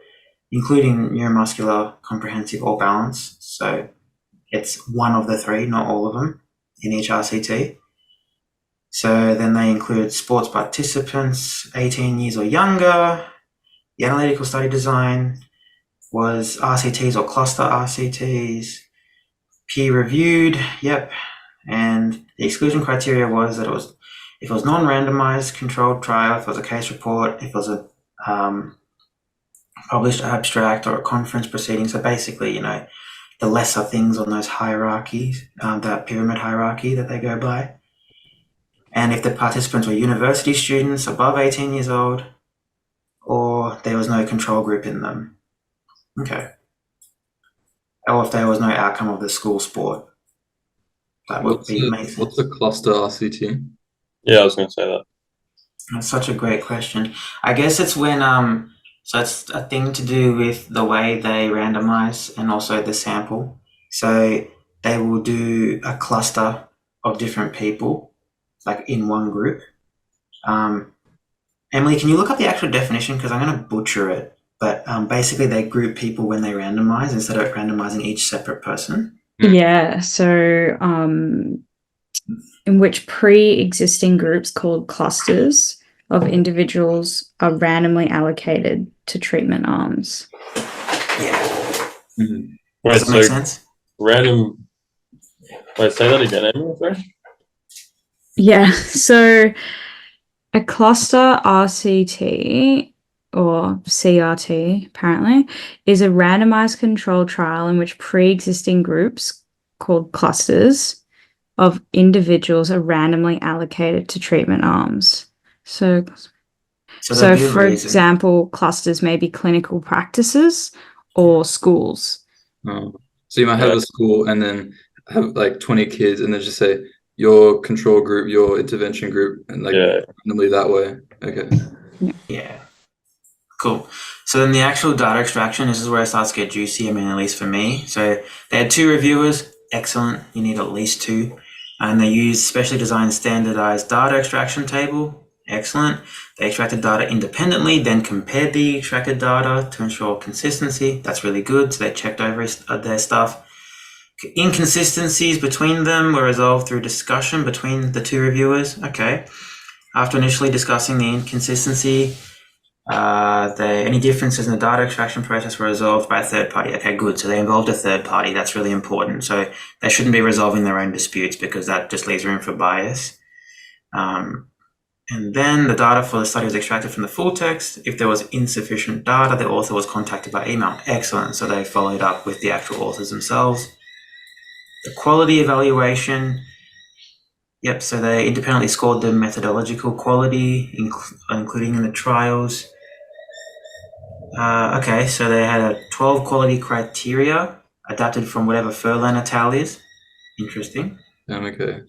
Including neuromuscular, comprehensive, or balance. So it's one of the three, not all of them, in each RCT. So then they include sports participants, 18 years or younger, the analytical study design, was RCTs or cluster RCTs, peer reviewed, yep. And the exclusion criteria was that if it was non-randomized controlled trial, if it was a case report, if it was a published abstract or a conference proceeding. So basically, the lesser things on those hierarchies, that pyramid hierarchy that they go by. And if the participants were university students above 18 years old, or there was no control group in them. Okay. Or if there was no outcome of the school sport. That would make sense. What's a cluster RCT? Yeah, I was going to say that. That's such a great question. I guess it's when so it's a thing to do with the way they randomize and also the sample. So they will do a cluster of different people, like in one group. Emily, can you look up the actual definition? Because I'm going to butcher it. But basically, they group people when they randomize instead of randomizing each separate person. Yeah. So in which pre-existing groups called clusters of individuals are randomly allocated to treatment arms. Yeah. Mm-hmm. Right, Does that make sense? Random. Wait, say that again, Emily. Sorry? Yeah. So a cluster RCT or CRT apparently is a randomized controlled trial in which pre-existing groups called clusters of individuals are randomly allocated to treatment arms. So for example, clusters may be clinical practices or schools. Oh. So you might have a school and then have like 20 kids and then just say your control group, your intervention group, and randomly that way. Okay. Yeah. Cool. So then the actual data extraction, this is where it starts to get juicy, at least for me. So they had 2 reviewers. Excellent. You need at least 2. And they used specially designed standardized data extraction table. Excellent. They extracted data independently, then compared the extracted data to ensure consistency. That's really good. So they checked over their stuff. Inconsistencies between them were resolved through discussion between the 2 reviewers. Okay. After initially discussing the inconsistency, any differences in the data extraction process were resolved by a third party. Okay, good. So they involved a third party. That's really important. So they shouldn't be resolving their own disputes because that just leaves room for bias. And then the data for the study was extracted from the full text. If there was insufficient data, the author was contacted by email. Excellent. So they followed up with the actual authors themselves. The quality evaluation. Yep, so they independently scored the methodological quality, including in the trials. Okay, so they had 12 quality criteria adapted from whatever Furlan et al. Is. Interesting. Okay.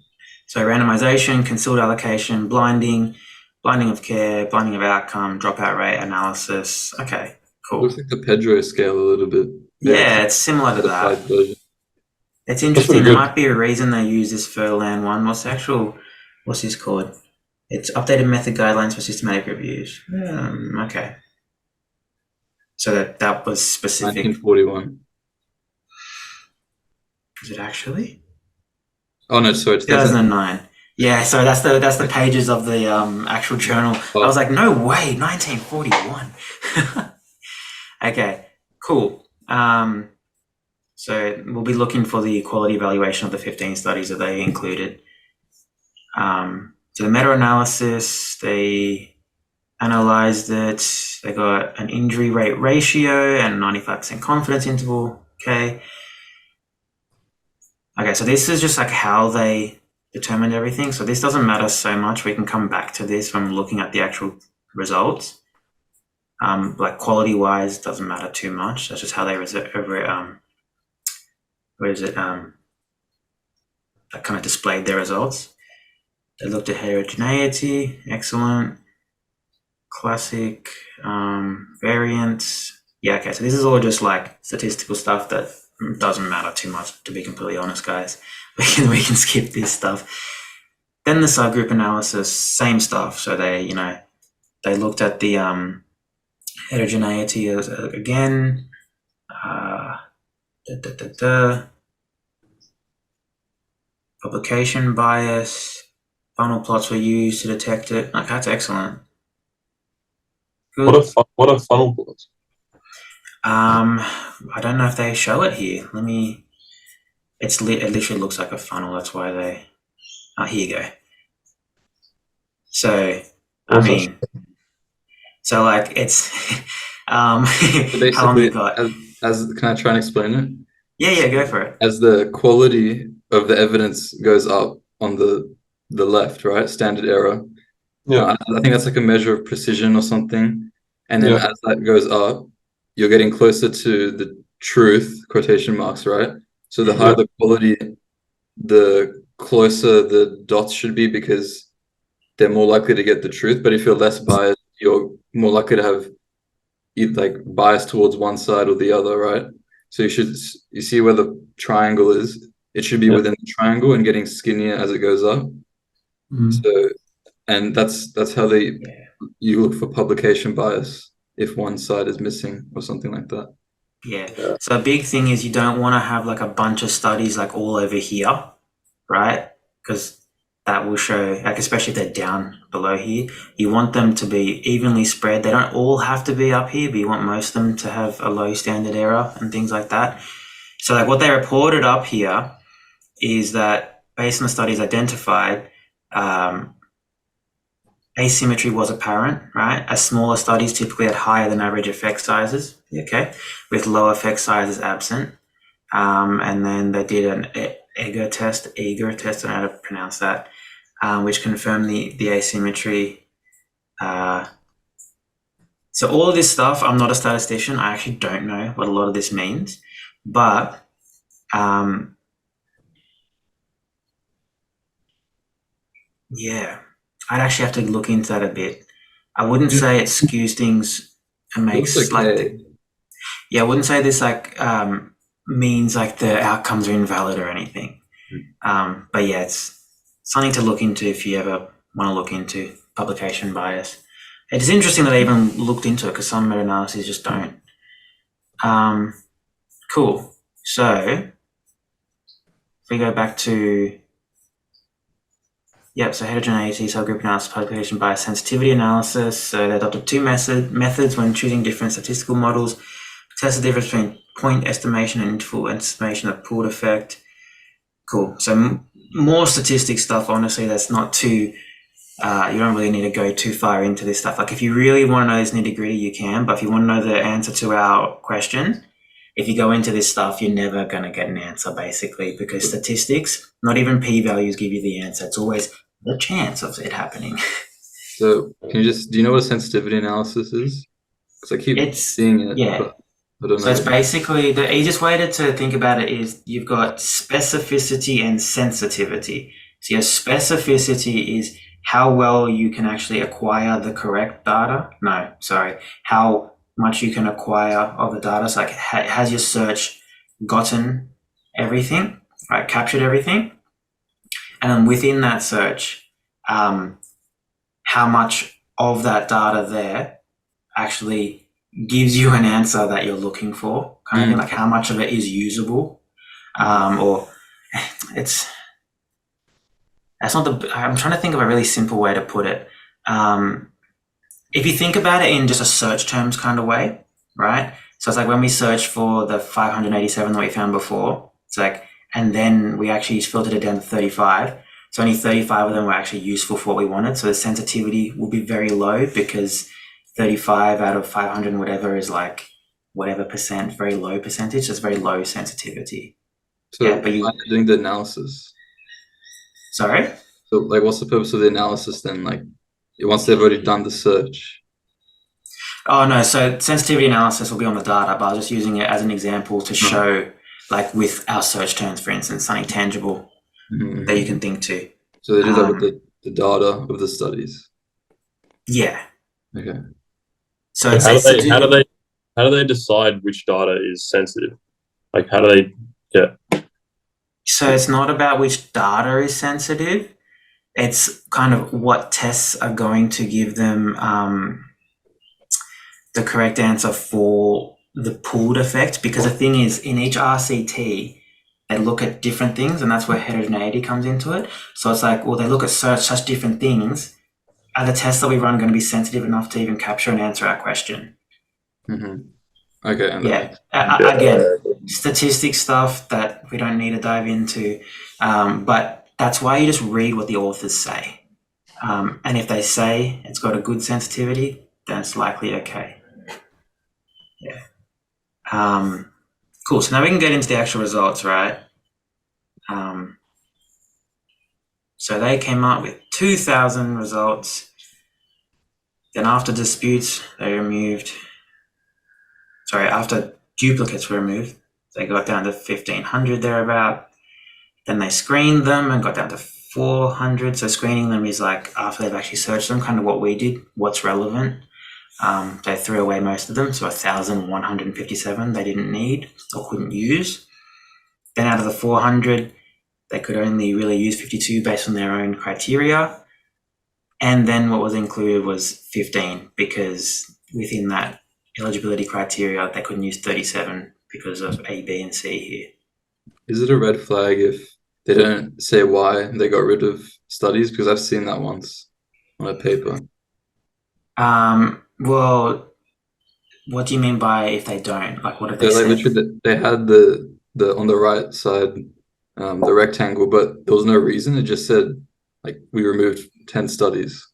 So randomization, concealed allocation, blinding of care, blinding of outcome, dropout rate analysis. Okay, cool. Looks like the Pedro scale a little bit. Yeah, it's similar to that. Version. It's interesting. There might be a reason they use this Furlan one. What's this called? It's updated method guidelines for systematic reviews. Okay. So that was specific. 1941. Is it actually? Oh no, sorry, it's 2009. Yeah, so that's the pages of the actual journal. I was like, no way, 1941. Okay, cool. So we'll be looking for the quality evaluation of the 15 studies that they included. So the meta-analysis, they analyzed it. They got an injury rate ratio and a 95% confidence interval. Okay, so this is just like how they determined everything. So this doesn't matter so much. We can come back to this when looking at the actual results. Like quality-wise, doesn't matter too much. That's just how they that kind of displayed their results. They looked at heterogeneity, excellent, classic, variance. Yeah, okay, so this is all just like statistical stuff that doesn't matter too much, to be completely honest, guys. We can skip this stuff. Then the subgroup analysis, same stuff. So they looked at the heterogeneity again. Publication bias, funnel plots were used to detect it. Okay, that's excellent. Good. What are funnel plots? I don't know if they show it here. It literally looks like a funnel. That's why they. Here you go. So, I Also- mean, so like it's, how long Basically, you got? as can I try and explain it? Yeah, go for it. As the quality of the evidence goes up on the left, right? Standard error. Yeah. I think that's like a measure of precision or something. And then Yeah. as that goes up, you're getting closer to the truth, quotation marks, right? So the higher Yeah. the quality, the closer the dots should be because they're more likely to get the truth. But if you're less biased, you're more likely to have like bias towards one side or the other, right? So you see where the triangle is. It should be Yeah. within the triangle and getting skinnier as it goes up. So, and that's how you look for publication bias if one side is missing or something like that. Yeah. Yeah. So a big thing is you don't want to have like a bunch of studies like all over here, right? Because that will show, like, especially if they're down below here, you want them to be evenly spread. They don't all have to be up here, but you want most of them to have a low standard error and things like that. So like what they reported up here is that based on the studies identified, asymmetry was apparent, right? As smaller studies typically had higher than average effect sizes, okay, with low effect sizes absent. And then they did an Eger test, I don't know how to pronounce that, which confirmed the asymmetry. So all of this stuff, I'm not a statistician. I actually don't know what a lot of this means, but yeah, I'd actually have to look into that a bit. I wouldn't say it skews things and makes Looks okay. I wouldn't say this like means like the outcomes are invalid or anything. But yeah, it's something to look into if you ever want to look into publication bias. It is interesting that they even looked into it because some meta-analyses just don't. Cool. So if we go back to so heterogeneity, subgroup analysis, publication bias, sensitivity analysis. So they adopted two methods when choosing different statistical models. Test the difference between point estimation and interval estimation of pooled effect. Cool. So more statistic stuff, honestly, that's not too, you don't really need to go too far into this stuff. Like if you really want to know this nitty gritty, you can, but if you want to know the answer to our question, if you go into this stuff, you're never going to get an answer basically because statistics, not even p-values give you the answer. It's always the chance of it happening. So do you know what a sensitivity analysis is? Because I keep seeing it. Yeah. But I don't know. So it's basically the easiest way to think about it is you've got specificity and sensitivity. So your specificity is how well you can actually acquire the correct data. No, sorry, how much you can acquire of the data. So like, has your search gotten everything, right? Captured everything, and then within that search, how much of that data there actually gives you an answer that you're looking for, kind of thing, like how much of it is usable, or it's, that's not I'm trying to think of a really simple way to put it. If you think about it in just a search terms kind of way, right? So it's like when we search for the 587 that we found before, it's like, and then we actually filtered it down to 35. So only 35 of them were actually useful for what we wanted. So the sensitivity will be very low because 35 out of 500 and whatever is like whatever percent, very low percentage. So it's very low sensitivity. So yeah, but you're doing the analysis. Sorry? So like what's the purpose of the analysis then? Like once they've already done the search? Oh no, so sensitivity analysis will be on the data, but I was just using it as an example to show like with our search terms, for instance, something tangible that you can think to. So they do that with the data of the studies? Yeah. Okay. So how do they decide which data is sensitive? Like how do they So it's not about which data is sensitive. It's kind of what tests are going to give them the correct answer for the pooled effect. Because the thing is, in each RCT, they look at different things, and that's where heterogeneity comes into it. So it's like, well, they look at such different things. Are the tests that we run going to be sensitive enough to even capture and answer our question? Mm-hmm. Okay, and Yeah. Yeah. Again, statistic stuff that we don't need to dive into, but that's why you just read what the authors say. And if they say it's got a good sensitivity, then it's likely okay. Yeah. Cool. So now we can get into the actual results, right? So they came up with 2,000 results. Then after disputes, they removed. Sorry, after duplicates were removed, they got down to 1,500 thereabout. Then they screened them and got down to 400. So screening them is like after they've actually searched them, kind of what we did, what's relevant. They threw away most of them, so 1,157 they didn't need or couldn't use. Then out of the 400, they could only really use 52 based on their own criteria. And then what was included was 15 because within that eligibility criteria, they couldn't use 37 because of A, B, and C here. is it a red flag if they don't say why they got rid of studies? Because I've seen that once on a paper. Well, what do you mean by if they don't? Like, what have they Like said? literally, they had the on the right side, the rectangle, but there was no reason. It just said like we removed 10 studies.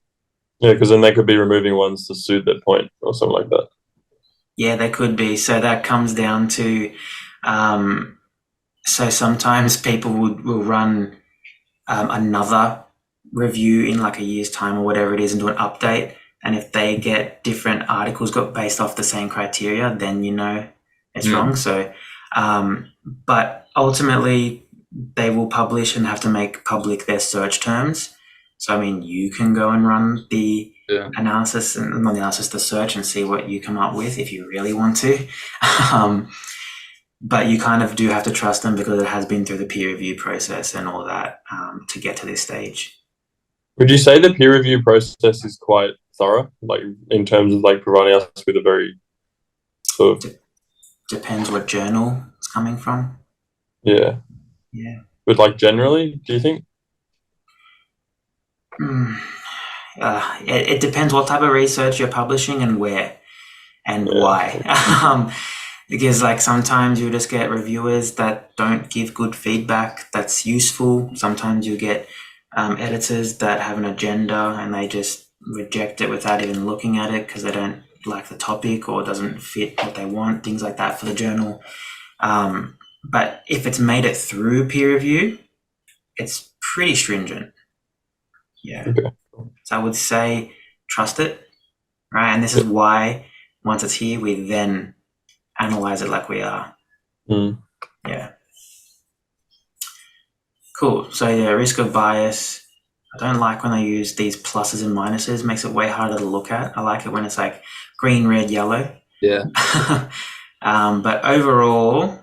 Yeah, because then they could be removing ones to suit their point or something like that. Yeah, they could be. So that comes down to, so sometimes people will run another review in like a year's time or whatever it is and do an update. And if they get different articles got based off the same criteria, then you know it's wrong. So, but ultimately they will publish and have to make public their search terms. So, I mean, you can go and run the analysis and not the analysis, the search and see what you come up with if you really want to. But you kind of do have to trust them because it has been through the peer review process and all that to get to this stage. Would you say the peer review process is quite thorough, like in terms of like providing us with a very sort of depends what journal it's coming from. Yeah. But like generally, do you think? It depends what type of research you're publishing and where and why. Because like sometimes you just get reviewers that don't give good feedback that's useful. Sometimes you get editors that have an agenda and they just reject it without even looking at it because they don't like the topic or doesn't fit what they want, things like that for the journal. But if it's made it through peer review, it's pretty stringent. Yeah. Okay. So I would say trust it, right? And this is why once it's here, we then analyze it like we are. Yeah. Cool. So yeah, risk of bias. I don't like when I use these pluses and minuses. It makes it way harder to look at. I like it when it's like green, red, yellow. Yeah. But overall,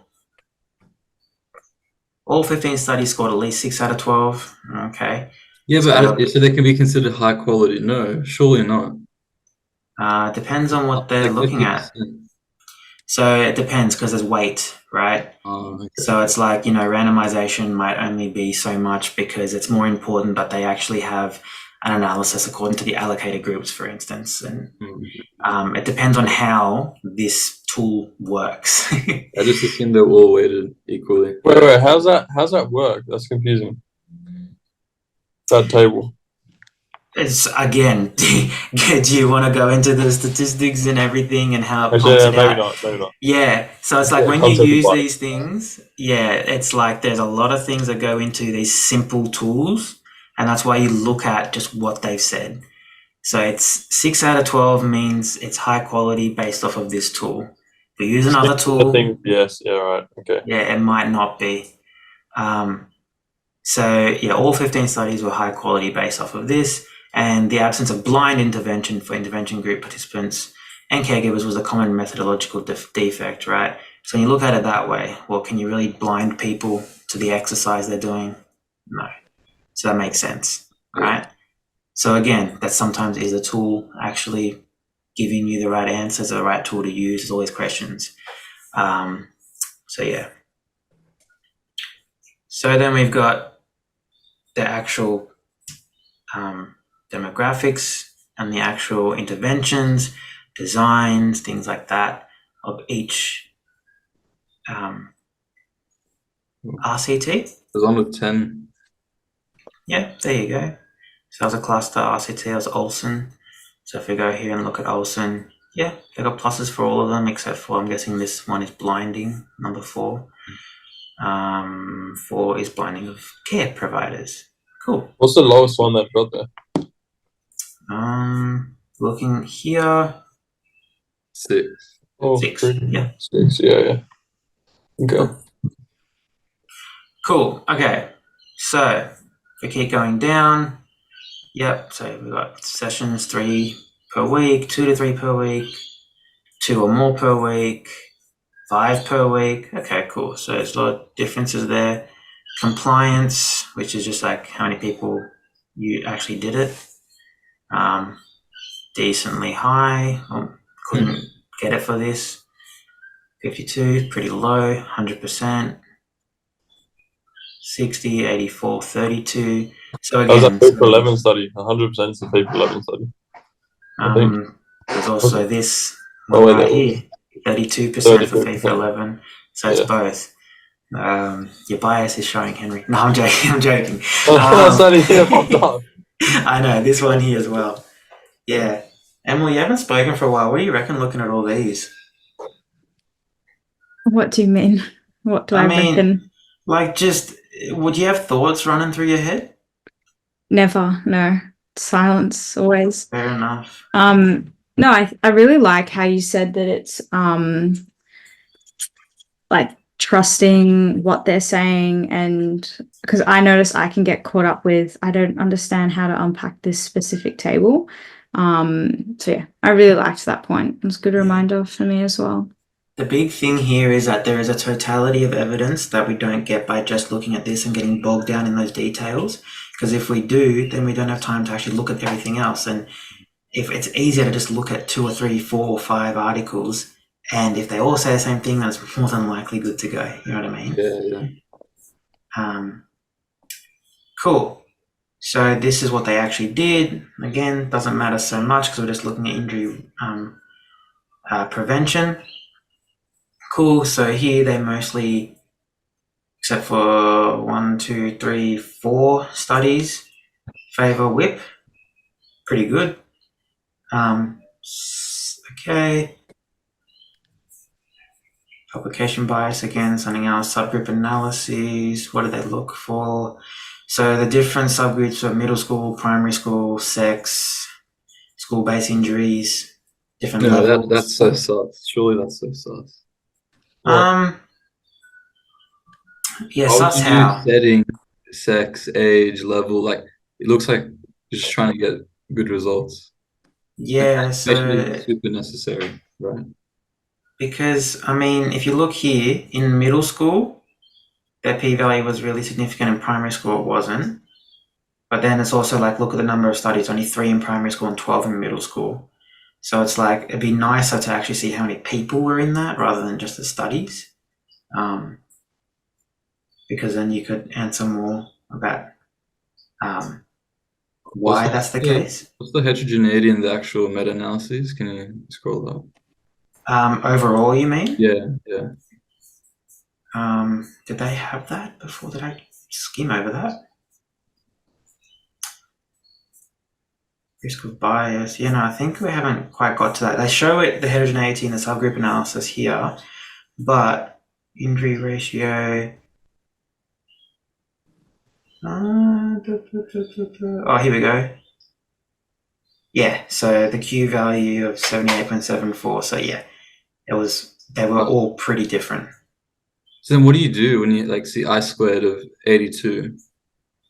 all 15 studies scored at least 6 out of 12. Okay. Yeah, but so they can be considered high quality? No, surely not. Depends on what they're Like looking 50%. at. So it depends because there's weight, right? Oh, okay. So it's like, randomization might only be so much because it's more important that they actually have an analysis according to the allocated groups, for instance. And it depends on how this tool works. I just assume they're all weighted equally. Wait, how's that work? That's confusing. That table. It's again, do you want to go into the statistics and everything and how it Actually, pumps it maybe out? not. Yeah, so it's like when you use these things, it's like there's a lot of things that go into these simple tools, and that's why you look at just what they've said. So it's 6 out of 12 means it's high quality based off of this tool. If we use another tool, yes, yeah, right, okay. Yeah, it might not be. So yeah, all 15 studies were high quality based off of this. And the absence of blind intervention for intervention group participants and caregivers was a common methodological defect, right? So when you look at it that way, well, can you really blind people to the exercise they're doing? No. So that makes sense, right? So again, that sometimes is a tool actually giving you the right answers, the right tool to use. There's always questions. So yeah. So then we've got the actual demographics and the actual interventions, designs, things like that of each RCT. There's one with 10. Yeah, there you go. So that was a cluster RCT, that was Olsen. So if we go here and look at Olsen, yeah, they got pluses for all of them except for, I'm guessing this one is blinding, number 4. 4 is blinding of care providers. Cool. What's the lowest one they've got there? Looking here, 6. Oh, 6. 6. Yeah. 6, yeah. Okay. Cool. Okay. So if we keep going down, yep. So we've got sessions 3 per week, 2 to 3 per week, 2 or more per week, 5 per week. Okay, cool. So there's a lot of differences there. Compliance, which is just like how many people you actually did it. Decently high. Couldn't get it for this. 52, pretty low. 100%. 60, 84, 32. So That was a again, paper 11 study. 100% is a paper 11 study. I think. There's also this Oh, one wait, right that here. 32% for 32%. FIFA 11. So it's Yeah. both. Your bias is showing, Henry. No, I'm joking. I'm joking. That study here popped up. I know, this one here as well. Yeah. Emily, you haven't spoken for a while. What do you reckon looking at all these? What do you mean? What do I mean, reckon? like, just, would you have thoughts running through your head? Never, no. Silence always. Fair enough. No, I really like how you said that it's like trusting what they're saying, and because I notice I can get caught up with I don't understand how to unpack this specific table. So yeah, I really liked that point. It was a good reminder for me as well. The big thing here is that there is a totality of evidence that we don't get by just looking at this and getting bogged down in those details. Because if we do, then we don't have time to actually look at everything else. And if it's easier to just look at 2 or 3, 4 or 5 articles, and if they all say the same thing, then it's more than likely good to go. You know what I mean? Yeah. Cool. So this is what they actually did. Again, doesn't matter so much because we're just looking at injury prevention. Cool. So here they mostly, except for 1, 2, 3, 4 studies, favor WHIP. Pretty good. Okay. Publication bias again, something else. Subgroup analyses. What do they look for? So the different subgroups are middle school, primary school, sex, school-based injuries, different levels. That's so sus. Surely that's so sus. Yeah, Why would sus you how? do setting, sex, age, level? Like, it looks like you're just trying to get good results. Yeah, Especially so super necessary, right? because I mean, if you look here in middle school, their p-value was really significant. In primary school, it wasn't. But then it's also like, look at the number of studies, only 3 in primary school and 12 in middle school. So it's like, it'd be nicer to actually see how many people were in that rather than just the studies. Because then you could answer more about why that's the case. What's the heterogeneity in the actual meta-analyses? Can you scroll up? Overall, you mean? Yeah. Did they have that before? Did I skim over that? Risk of bias. Yeah, no, I think we haven't quite got to that. They show it, the heterogeneity in the subgroup analysis here, but injury ratio. Oh, here we go. Yeah, so the Q value of 78.74. So yeah, they were all pretty different. So then what do you do when you like see I-squared of 82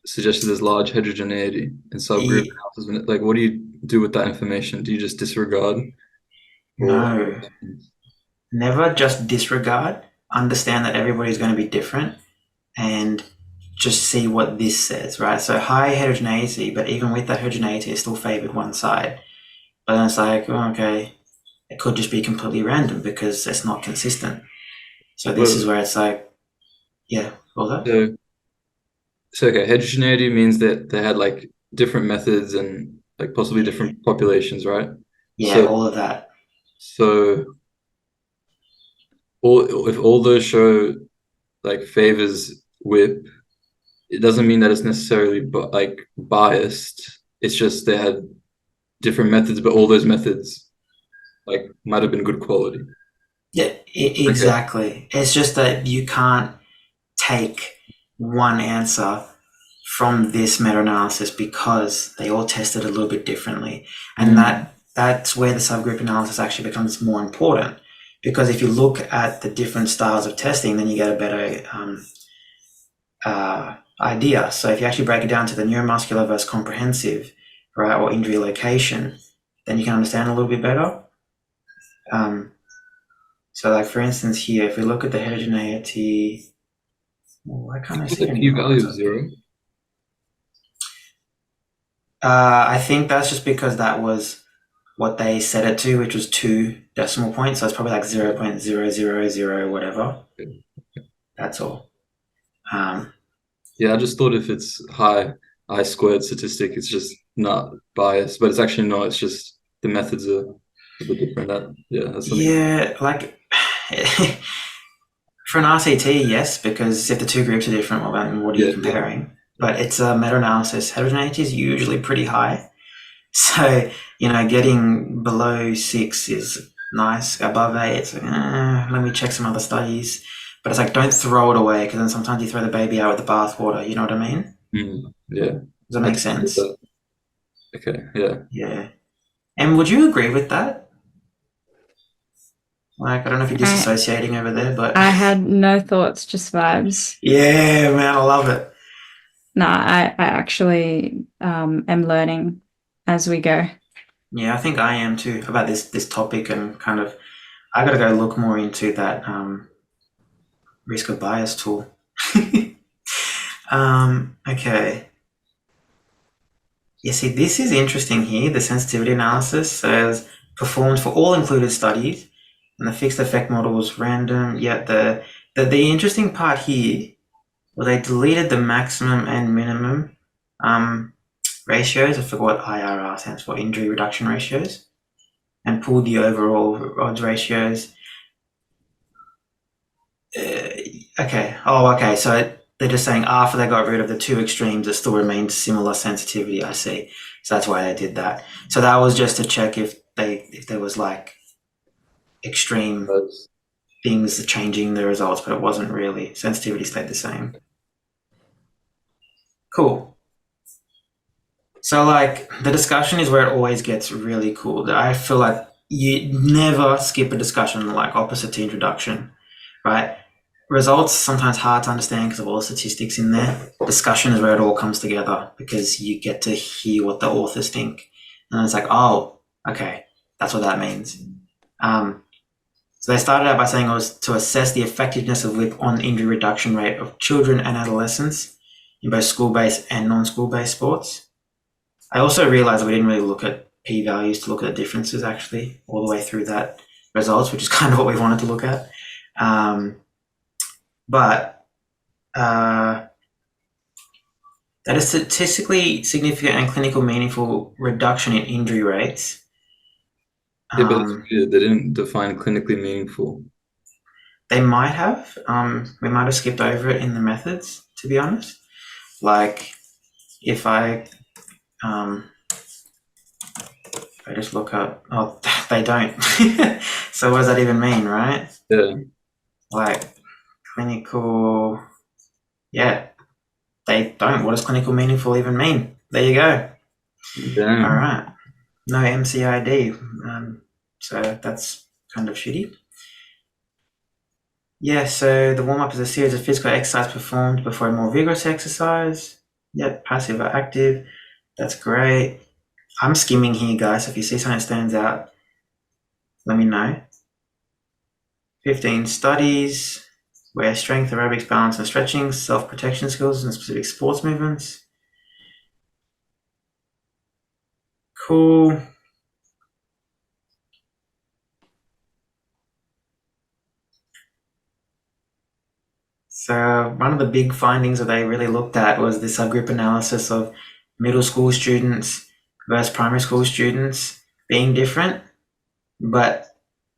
suggested there's large heterogeneity in subgroup analysis? Like, what do you do with that information? Do you just disregard? No, never just disregard. Understand that everybody's going to be different and just see what this says, right? So high heterogeneity, but even with that heterogeneity, it still favored one side. But then it's like, oh, okay, it could just be completely random because it's not consistent. So this is where it's like, yeah, all that. So okay, heterogeneity means that they had like different methods and like possibly different populations, right? Yeah, all of that. So if all those show like favors whip, it doesn't mean that it's necessarily like biased. It's just they had different methods, but all those methods like might have been good quality. Yeah, exactly. It's just that you can't take one answer from this meta-analysis because they all tested a little bit differently. And that's where the subgroup analysis actually becomes more important, because if you look at the different styles of testing, then you get a better idea. So if you actually break it down to the neuromuscular versus comprehensive, right, or injury location, then you can understand a little bit better. So like for instance here, if we look at the heterogeneity, why can't I see the p-value of 0? I think that's just because that was what they set it to, which was 2 decimal points. So it's probably like 0.000 whatever. That's all. Yeah, I just thought if it's I squared statistic, it's just not biased, but it's actually not. It's just the methods are a bit different. That's something. Yeah, like for an RCT, yes, because if the two groups are different, well, then what are you comparing? Yeah. But it's a meta-analysis. Heterogeneity is usually pretty high. So, getting below 6 is nice. Above 8, it's like, let me check some other studies. But it's like, don't throw it away, because then sometimes you throw the baby out with the bathwater. You know what I mean? Yeah. Does that make sense? Okay, yeah. Yeah. And would you agree with that? Like, I don't know if you're disassociating over there, but... I had no thoughts, just vibes. Yeah, man, I love it. No, I actually am learning as we go. Yeah, I think I am too, about this topic, and kind of, I got to go look more into that risk of bias tool. Okay. Yeah, see, this is interesting here. The sensitivity analysis says performed for all included studies, and the fixed effect model was random. Yet the interesting part here, well, they deleted the maximum and minimum ratios. I forgot what IRR stands for, injury reduction ratios, and pulled the overall odds ratios. Okay. So they're just saying after they got rid of the two extremes, it still remained similar sensitivity. I see. So that's why they did that. So that was just to check if there was like extreme things changing the results, but it wasn't really. Sensitivity stayed the same. Cool. So like the discussion is where it always gets really cool. I feel like you never skip a discussion like opposite to introduction, right? Results sometimes hard to understand because of all the statistics in there. Discussion is where it all comes together because you get to hear what the authors think. And it's like, oh, okay, that's what that means. So they started out by saying it was to assess the effectiveness of WIP on injury reduction rate of children and adolescents in both school-based and non-school-based sports. I also realized that we didn't really look at p-values to look at the differences actually all the way through that results, which is kind of what we wanted to look at. But that a statistically significant and clinical meaningful reduction in injury rates. But they didn't define clinically meaningful. They might have. We might have skipped over it in the methods, to be honest. Like, if I just look up, oh, they don't. So what does that even mean, right? Yeah. Like, clinical, yeah, they don't. What does clinical meaningful even mean? There you go. Damn. All right. No MCID. So that's kind of shitty. Yeah, so the warm-up is a series of physical exercise performed before a more vigorous exercise. Yep, passive or active. That's great. I'm skimming here, guys. So if you see something that stands out, let me know. 15 studies where strength, aerobics, balance, and stretching, self-protection skills, and specific sports movements. Cool. So one of the big findings that they really looked at was the subgroup analysis of middle school students versus primary school students being different. But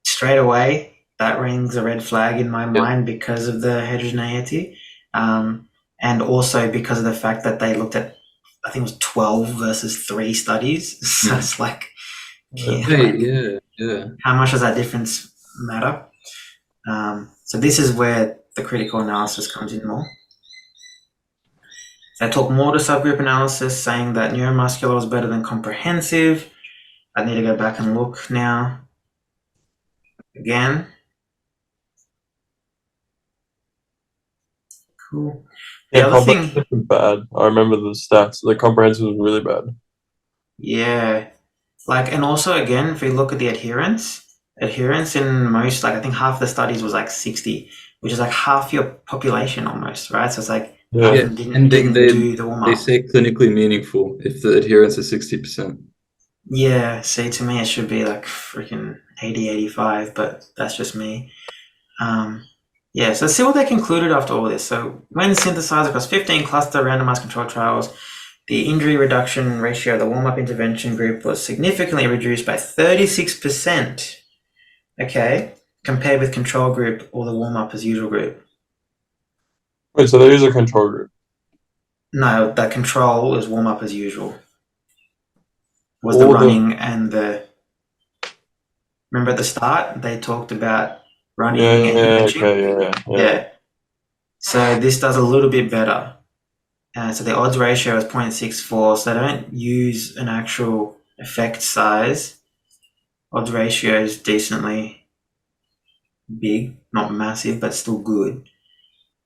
straight away, that rings a red flag in my mind because of the heterogeneity, and also because of the fact that they looked at, I think it was 12 versus 3 studies. So it's like, how much does that difference matter? So this is where the critical analysis comes in more. They talk more to subgroup analysis, saying that neuromuscular was better than comprehensive. I need to go back and look now. Again. Cool. The other thing was bad. I remember the stats. The comprehensive was really bad. Yeah. Like, and also again, if we look at the adherence in most, like I think half the studies was like 60, which is like half your population almost, right? So it's like didn't do the warm up. They say clinically meaningful if the adherence is 60%. Yeah, see, to me it should be like freaking 80, 85, but that's just me. Yeah, so let's see what they concluded after all this. So when synthesized across 15 cluster randomized controlled trials, the injury reduction ratio of the warm-up intervention group was significantly reduced by 36%, okay, compared with control group or the warm-up as usual group. Wait, so there is a control group? No, the control is warm-up as usual. Was the running and the... Remember at the start, they talked about running and stretching? Yeah. So this does a little bit better. So the odds ratio is 0.64, so they don't use an actual effect size. Odds ratio is decently big, not massive, but still good.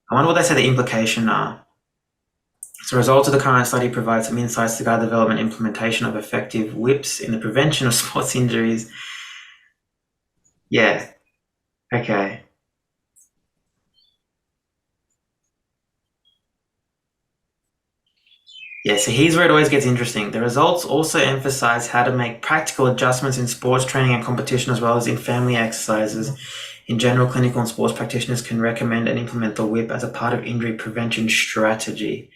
I wonder what they say the implication are. So results of the current study provide some insights to guide the development and implementation of effective whips in the prevention of sports injuries. Yeah, okay. Yeah, so here's where it always gets interesting. The results also emphasize how to make practical adjustments in sports training and competition, as well as in family exercises. In general, clinical and sports practitioners can recommend and implement the whip as a part of injury prevention strategy.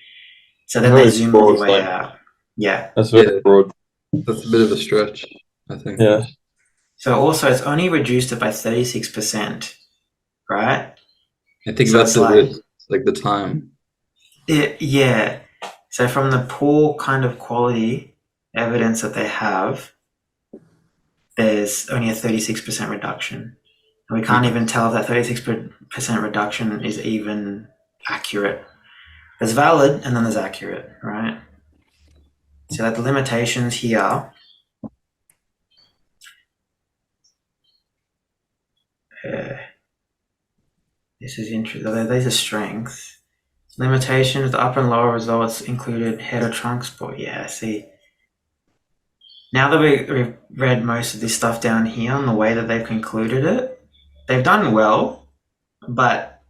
So then they zoom all the way out. Yeah. That's very broad. That's a bit of a stretch, I think. Yeah. So also, it's only reduced it by 36%, right? I think so that's the time. Yeah. So from the poor kind of quality evidence that they have, there's only a 36% reduction. And we can't even tell if that 36% reduction is even accurate. There's valid and then there's accurate, right? So that the limitations here, this is interesting. These are strengths. Limitations, the upper and lower results included head or trunk sport. Yeah, see. Now that we've read most of this stuff down here and the way that they've concluded it, they've done well, but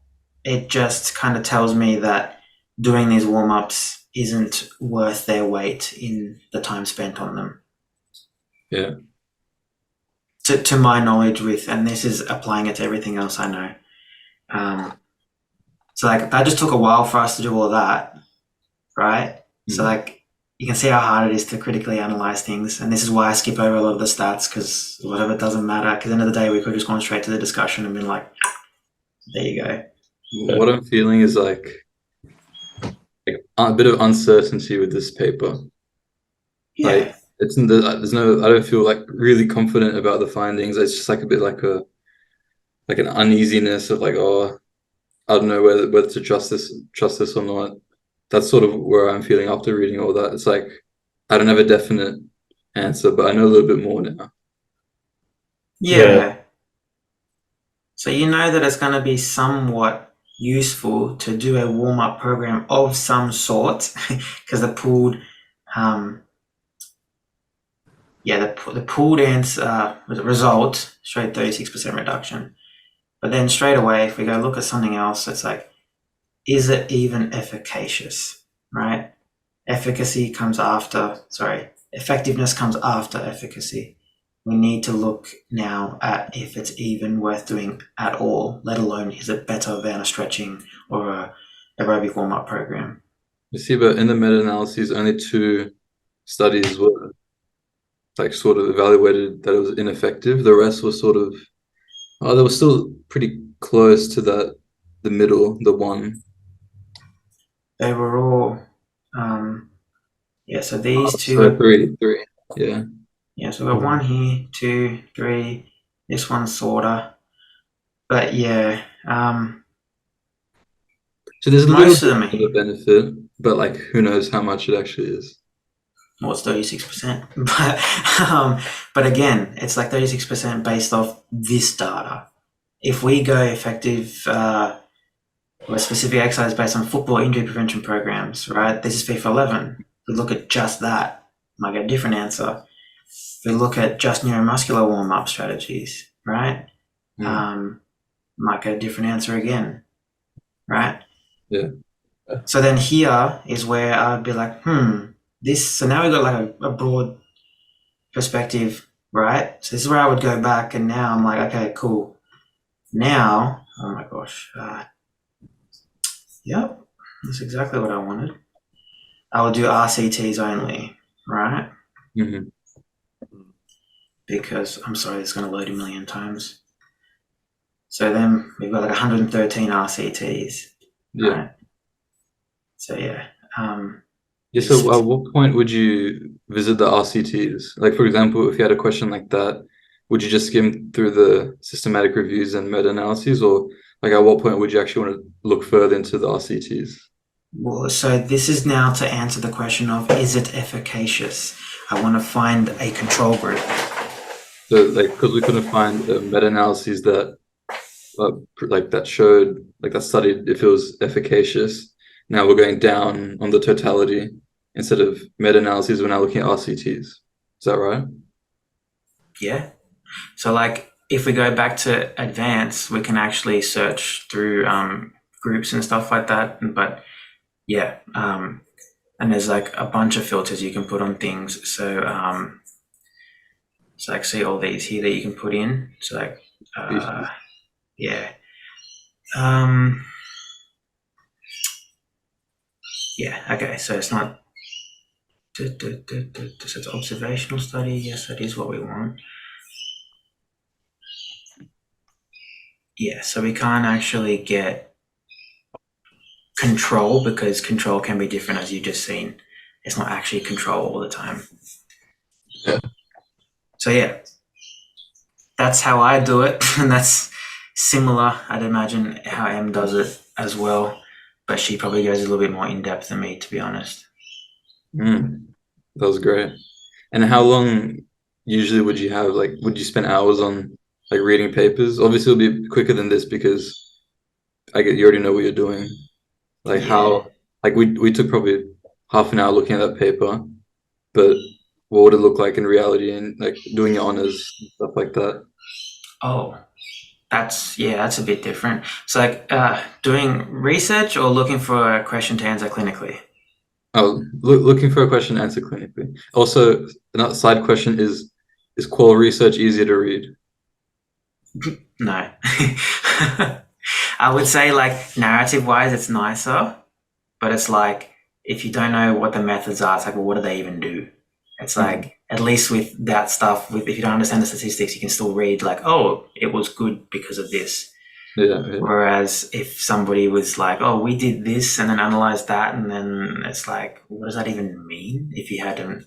it just kind of tells me that doing these warm-ups isn't worth their weight in the time spent on them. Yeah. To my knowledge and this is applying it to everything else I know. So like that just took a while for us to do all that, right? So like you can see how hard it is to critically analyze things, and this is why I skip over a lot of the stats, because a lot of it doesn't matter. Because at the end of the day, we could have just gone straight to the discussion and been like, there you go. What I'm feeling is like a bit of uncertainty with this paper. Yeah. Like there's no, I don't feel like really confident about the findings. It's just like a bit like an uneasiness of like, oh, I don't know whether to trust this or not. That's sort of where I'm feeling after reading all that. It's like I don't have a definite answer, but I know a little bit more now. Yeah. So you know that it's going to be somewhat useful to do a warm-up program of some sort, because the pooled, the pooled answer result showed 36% reduction. But then straight away, if we go look at something else, it's like, is it even efficacious, right? Effectiveness comes after efficacy. We need to look now at if it's even worth doing at all, let alone is it better than a stretching or a aerobic warm-up program. You see, but in the meta-analyses, only 2 studies were like sort of evaluated that it was ineffective. The rest was sort of Oh, they were still pretty close to the middle, the one. They were all, so these two So three, yeah. Yeah, so we've got 1 here, 2, 3. This one's sorta, but yeah, So there's a most little of bit them. of a benefit, but like who knows how much it actually is. Well, it's 36%, but again, it's like 36% based off this data. If we go effective or specific exercise based on football injury prevention programs, right? This is FIFA 11. We look at just that, might get a different answer. We look at just neuromuscular warm-up strategies, right? Might get a different answer again, right? Yeah. So then here is where I'd be like, this. So now we've got like a broad perspective, right? So this is where I would go back, and now I'm like, okay, cool. Now, oh my gosh, yep, that's exactly what I wanted. I will do RCTs only, right? Mm-hmm. Because I'm sorry, it's going to load a million times. So then we've got like 113 RCTs, Yeah. right? So yeah. So at what point would you visit the RCTs? Like, for example, if you had a question like that, would you just skim through the systematic reviews and meta-analyses, or like at what point would you actually want to look further into the RCTs? Well, so this is now to answer the question of, is it efficacious? I want to find a control group. So, like, because we couldn't find meta-analyses that, that showed, like, that studied if it was efficacious. Now we're going down on the totality instead of meta-analyses. We're now looking at RCTs. Is that right? Yeah. So, like, if we go back to advanced, we can actually search through groups and stuff like that. But yeah, and there's like a bunch of filters you can put on things. So, so like see all these here that you can put in. So like, yeah. Yeah, okay, so it's not, so it's observational study. Yes, that is what we want. Yeah, so we can't actually get control because control can be different, as you just seen. It's not actually control all the time. Yeah. So yeah, that's how I do it, and that's similar, I'd imagine, how Em does it as well, but she probably goes a little bit more in depth than me, to be honest. That was great. And how long usually would you have? Like, would you spend hours on like reading papers? Obviously, it'll be quicker than this because you already know what you're doing. Like how, like we took probably half an hour looking at that paper, but what would it look like in reality and like doing your honors and stuff like that? Oh, that's a bit different. So like doing research or looking for a question to answer clinically? Oh, looking for a question to answer clinically. Also, another side question is qual research easier to read? No. I would say like narrative wise it's nicer, but it's like if you don't know what the methods are, it's like, well, what do they even do? It's like at least with that stuff, if you don't understand the statistics, you can still read like, oh, it was good because of this. Yeah. Whereas if somebody was like, oh, we did this and then analyzed that, and then it's like, what does that even mean if you hadn't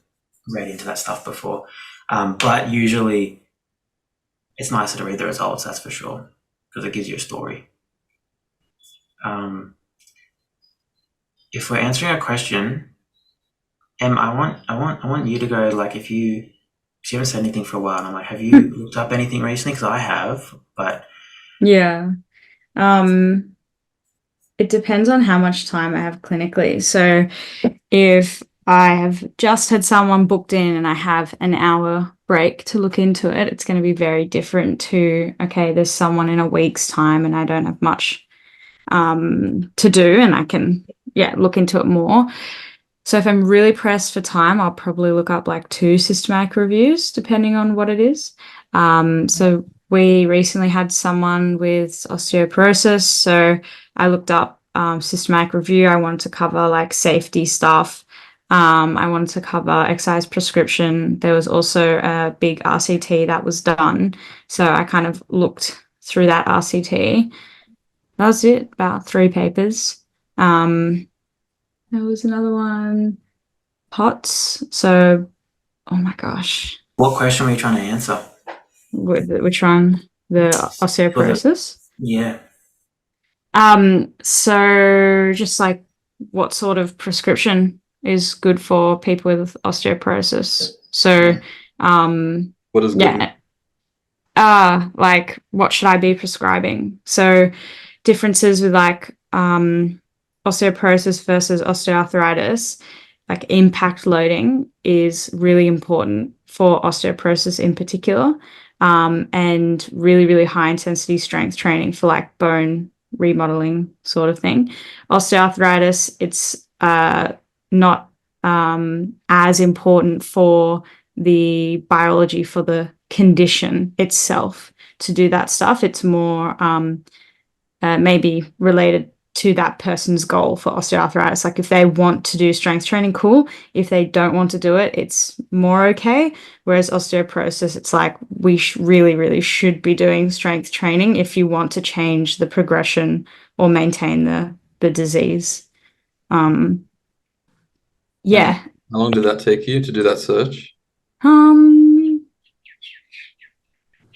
read into that stuff before? But usually it's nicer to read the results, that's for sure, because it gives you a story. If we're answering a question, Em, I want you to go, like, if you haven't said anything for a while, and I'm like, have you looked up anything recently? Because I have, but yeah. It depends on how much time I have clinically. So if I have just had someone booked in and I have an hour break to look into it, it's going to be very different to, okay, there's someone in a week's time and I don't have much to do and I can, look into it more. So if I'm really pressed for time, I'll probably look up like 2 systematic reviews, depending on what it is. So we recently had someone with osteoporosis, so I looked up systematic review. I wanted to cover like safety stuff. I wanted to cover exercise prescription. There was also a big RCT that was done. So I kind of looked through that RCT. That was it, about 3 papers. There was another one, POTS. So, oh my gosh. What question were you trying to answer? Which one? The osteoporosis? Yeah. So just like what sort of prescription is good for people with osteoporosis? So, What is good? like what should I be prescribing? So differences with like osteoporosis versus osteoarthritis, like impact loading is really important for osteoporosis in particular, and really, really high intensity strength training for like bone remodeling sort of thing. Osteoarthritis, it's not as important for the biology for the condition itself to do that stuff. It's more maybe related to that person's goal for osteoarthritis. Like if they want to do strength training, cool. If they don't want to do it, it's more okay. Whereas osteoporosis, it's like we really, really should be doing strength training if you want to change the progression or maintain the disease. Yeah. How long did that take you to do that search?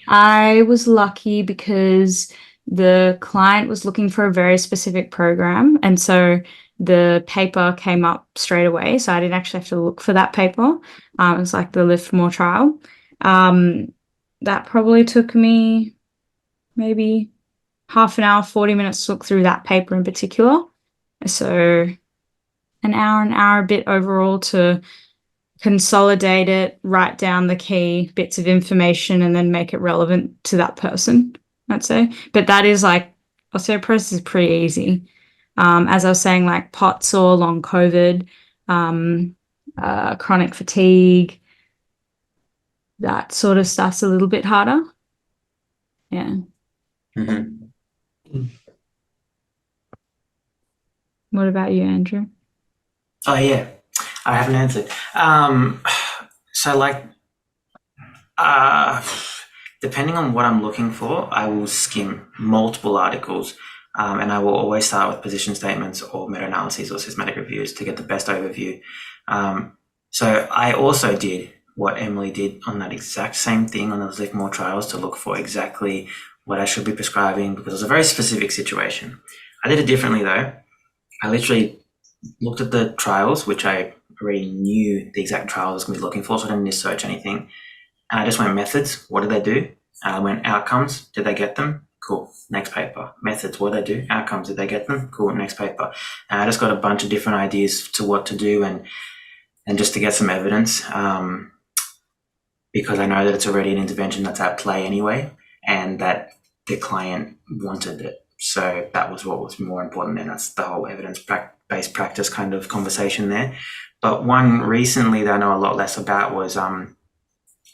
I was lucky because the client was looking for a very specific program, and so the paper came up straight away. So I didn't actually have to look for that paper. It was like the Lift More trial. That probably took me maybe half an hour, 40 minutes to look through that paper in particular. So an hour a bit overall to consolidate it, write down the key bits of information, and then make it relevant to that person, I'd say. But that is like, osteoporosis is pretty easy. As I was saying, like POTS or long COVID, chronic fatigue, that sort of stuff's a little bit harder. Yeah. What about you, Andrew? Oh yeah, I haven't answered. So like, depending on what I'm looking for, I will skim multiple articles, and I will always start with position statements or meta-analyses or systematic reviews to get the best overview. So I also did what Emily did on that exact same thing on those Lift More trials to look for exactly what I should be prescribing, because it was a very specific situation. I did it differently though. I literally looked at the trials, which I already knew the exact trials I was going to be looking for, so I didn't need to search anything. And I just went methods, what did they do? And I went outcomes, did they get them? Cool, next paper. Methods, what did they do? Outcomes, did they get them? Cool, next paper. And I just got a bunch of different ideas to what to do and just to get some evidence, because I know that it's already an intervention that's at play anyway, and that the client wanted it. So that was what was more important, and that's the whole evidence-based practice kind of conversation there. But one recently that I know a lot less about was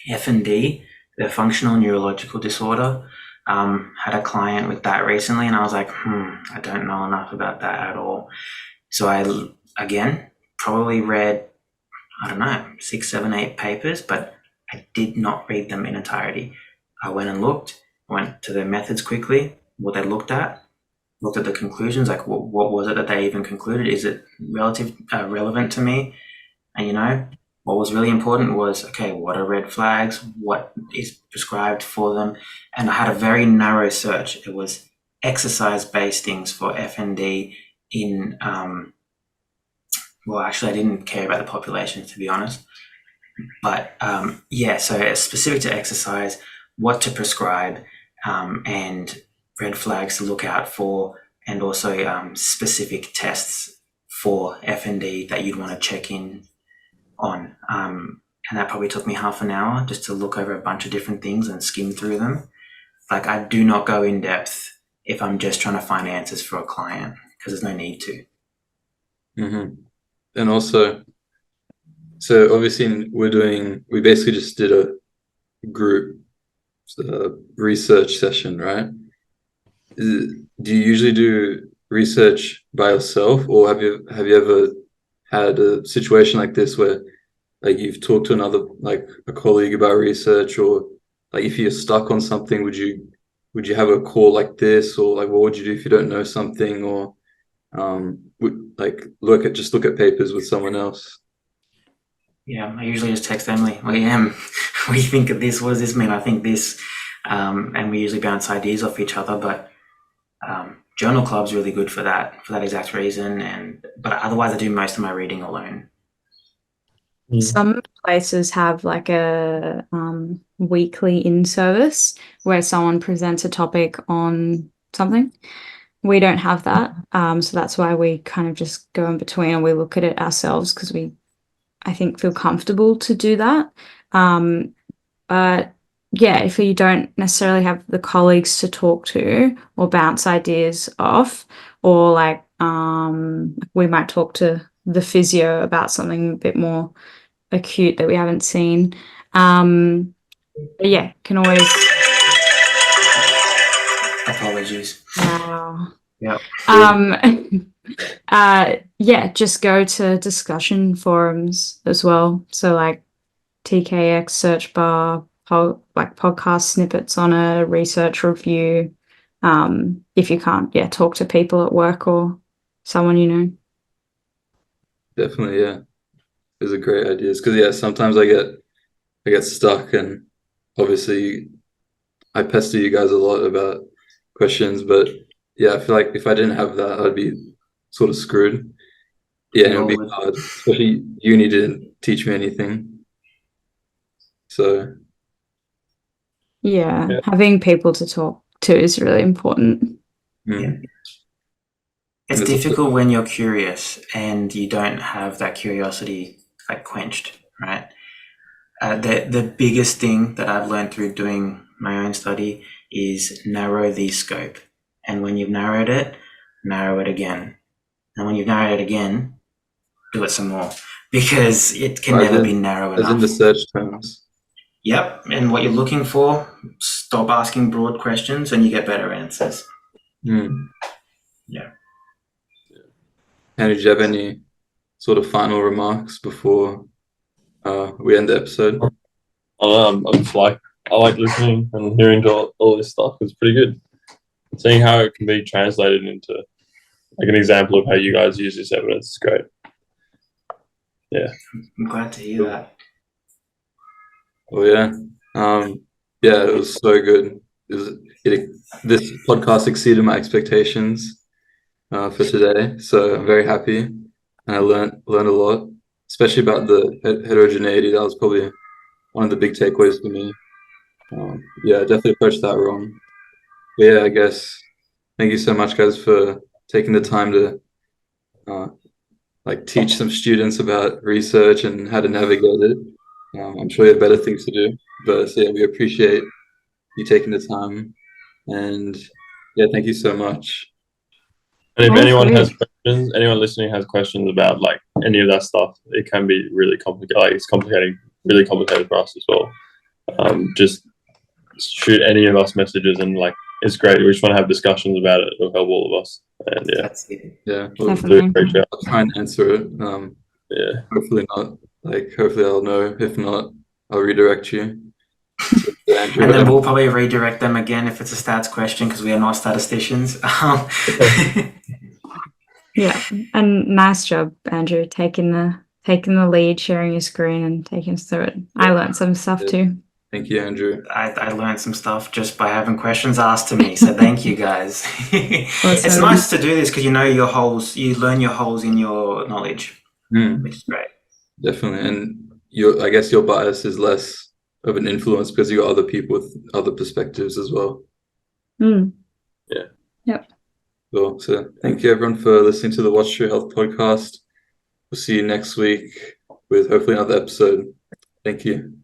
FND, the functional neurological disorder. Had a client with that recently, and I was like, I don't know enough about that at all. So I, again, probably read, I don't know, 6, 7, 8 papers, but I did not read them in entirety. I went and looked, went to the methods quickly, what they looked at the conclusions, like what was it that they even concluded? Is it relevant to me? And what was really important was, okay, what are red flags? What is prescribed for them? And I had a very narrow search. It was exercise-based things for FND in, well, actually I didn't care about the population, to be honest. But so it's specific to exercise, what to prescribe, and red flags to look out for, and also specific tests for FND that you'd want to check in on. And that probably took me half an hour just to look over a bunch of different things and skim through them. Like, I do not go in depth if I'm just trying to find answers for a client, because there's no need to. And also, so obviously we basically just did a group research session, right? Do you usually do research by yourself, or have you ever had a situation like this where, like, you've talked to a colleague about research, or like if you're stuck on something, would you would you have a call like this, or like what would you do if you don't know something, or like look at papers with someone else? Yeah, I usually just text Emily. What do you think of this? What does this mean? I think this, and we usually bounce ideas off each other. But journal club's really good for that exact reason. But otherwise, I do most of my reading alone. Some places have like a weekly in-service where someone presents a topic on something. We don't have that, so that's why we kind of just go in between and we look at it ourselves because I think, feel comfortable to do that. But yeah, if you don't necessarily have the colleagues to talk to or bounce ideas off, or like we might talk to the physio about something a bit more acute that we haven't seen. But yeah, can always. Apologies. Wow. Yep. Yeah, just go to discussion forums as well. So like TKX search bar, like podcast snippets on a research review. If you can't, talk to people at work or someone you know. Definitely, yeah. Those are great ideas because sometimes I get stuck, and obviously I pester you guys a lot about questions, but yeah, I feel like if I didn't have that, I'd be sort of screwed. Yeah, and it would be hard. Especially uni didn't teach me anything. So yeah, having people to talk to is really important. Yeah. It's difficult when you're curious and you don't have that curiosity like quenched, right? The biggest thing that I've learned through doing my own study is narrow the scope. And when you've narrowed it, narrow it again. And when you've narrowed it again, do it some more, because it can never be narrow enough. As in the search terms. Yep. And what you're looking for, stop asking broad questions and you get better answers. Yeah. And did you have any sort of final remarks before we end the episode? I like listening and hearing to all this stuff. It's pretty good. Seeing how it can be translated into like an example of how you guys use this evidence is great. Yeah. I'm glad to hear that. Oh yeah. It was so good. This podcast exceeded my expectations for today. So I'm very happy. And I learned a lot, especially about the heterogeneity. That was probably one of the big takeaways for me. I definitely approached that wrong. But yeah, I guess thank you so much, guys, for taking the time to teach some students about research and how to navigate it. I'm sure you have better things to do, but we appreciate you taking the time, and thank you so much. And if anyone listening has questions about like any of that stuff, it can be really complicated. Like it's really complicated for us as well. Just shoot any of us messages, and like it's great. We just want to have discussions about it. It'll help all of us. And we'll I'll try and answer it. Hopefully not. Hopefully I'll know. If not, I'll redirect you. And then we'll probably redirect them again if it's a stats question, because we are not statisticians. Yeah, and nice job, Andrew, taking the lead, sharing your screen, and taking us through it. I learned some stuff too. Thank you, Andrew. I learned some stuff just by having questions asked to me. So thank you, guys. It's nice to do this because you know your holes. You learn your holes in your knowledge, which is great. Definitely, and I guess your bias is less of an influence because you got other people with other perspectives as well. Yeah. Yep. Cool. So thank you everyone for listening to the What's True Health podcast. We'll see you next week with hopefully another episode. Thank you.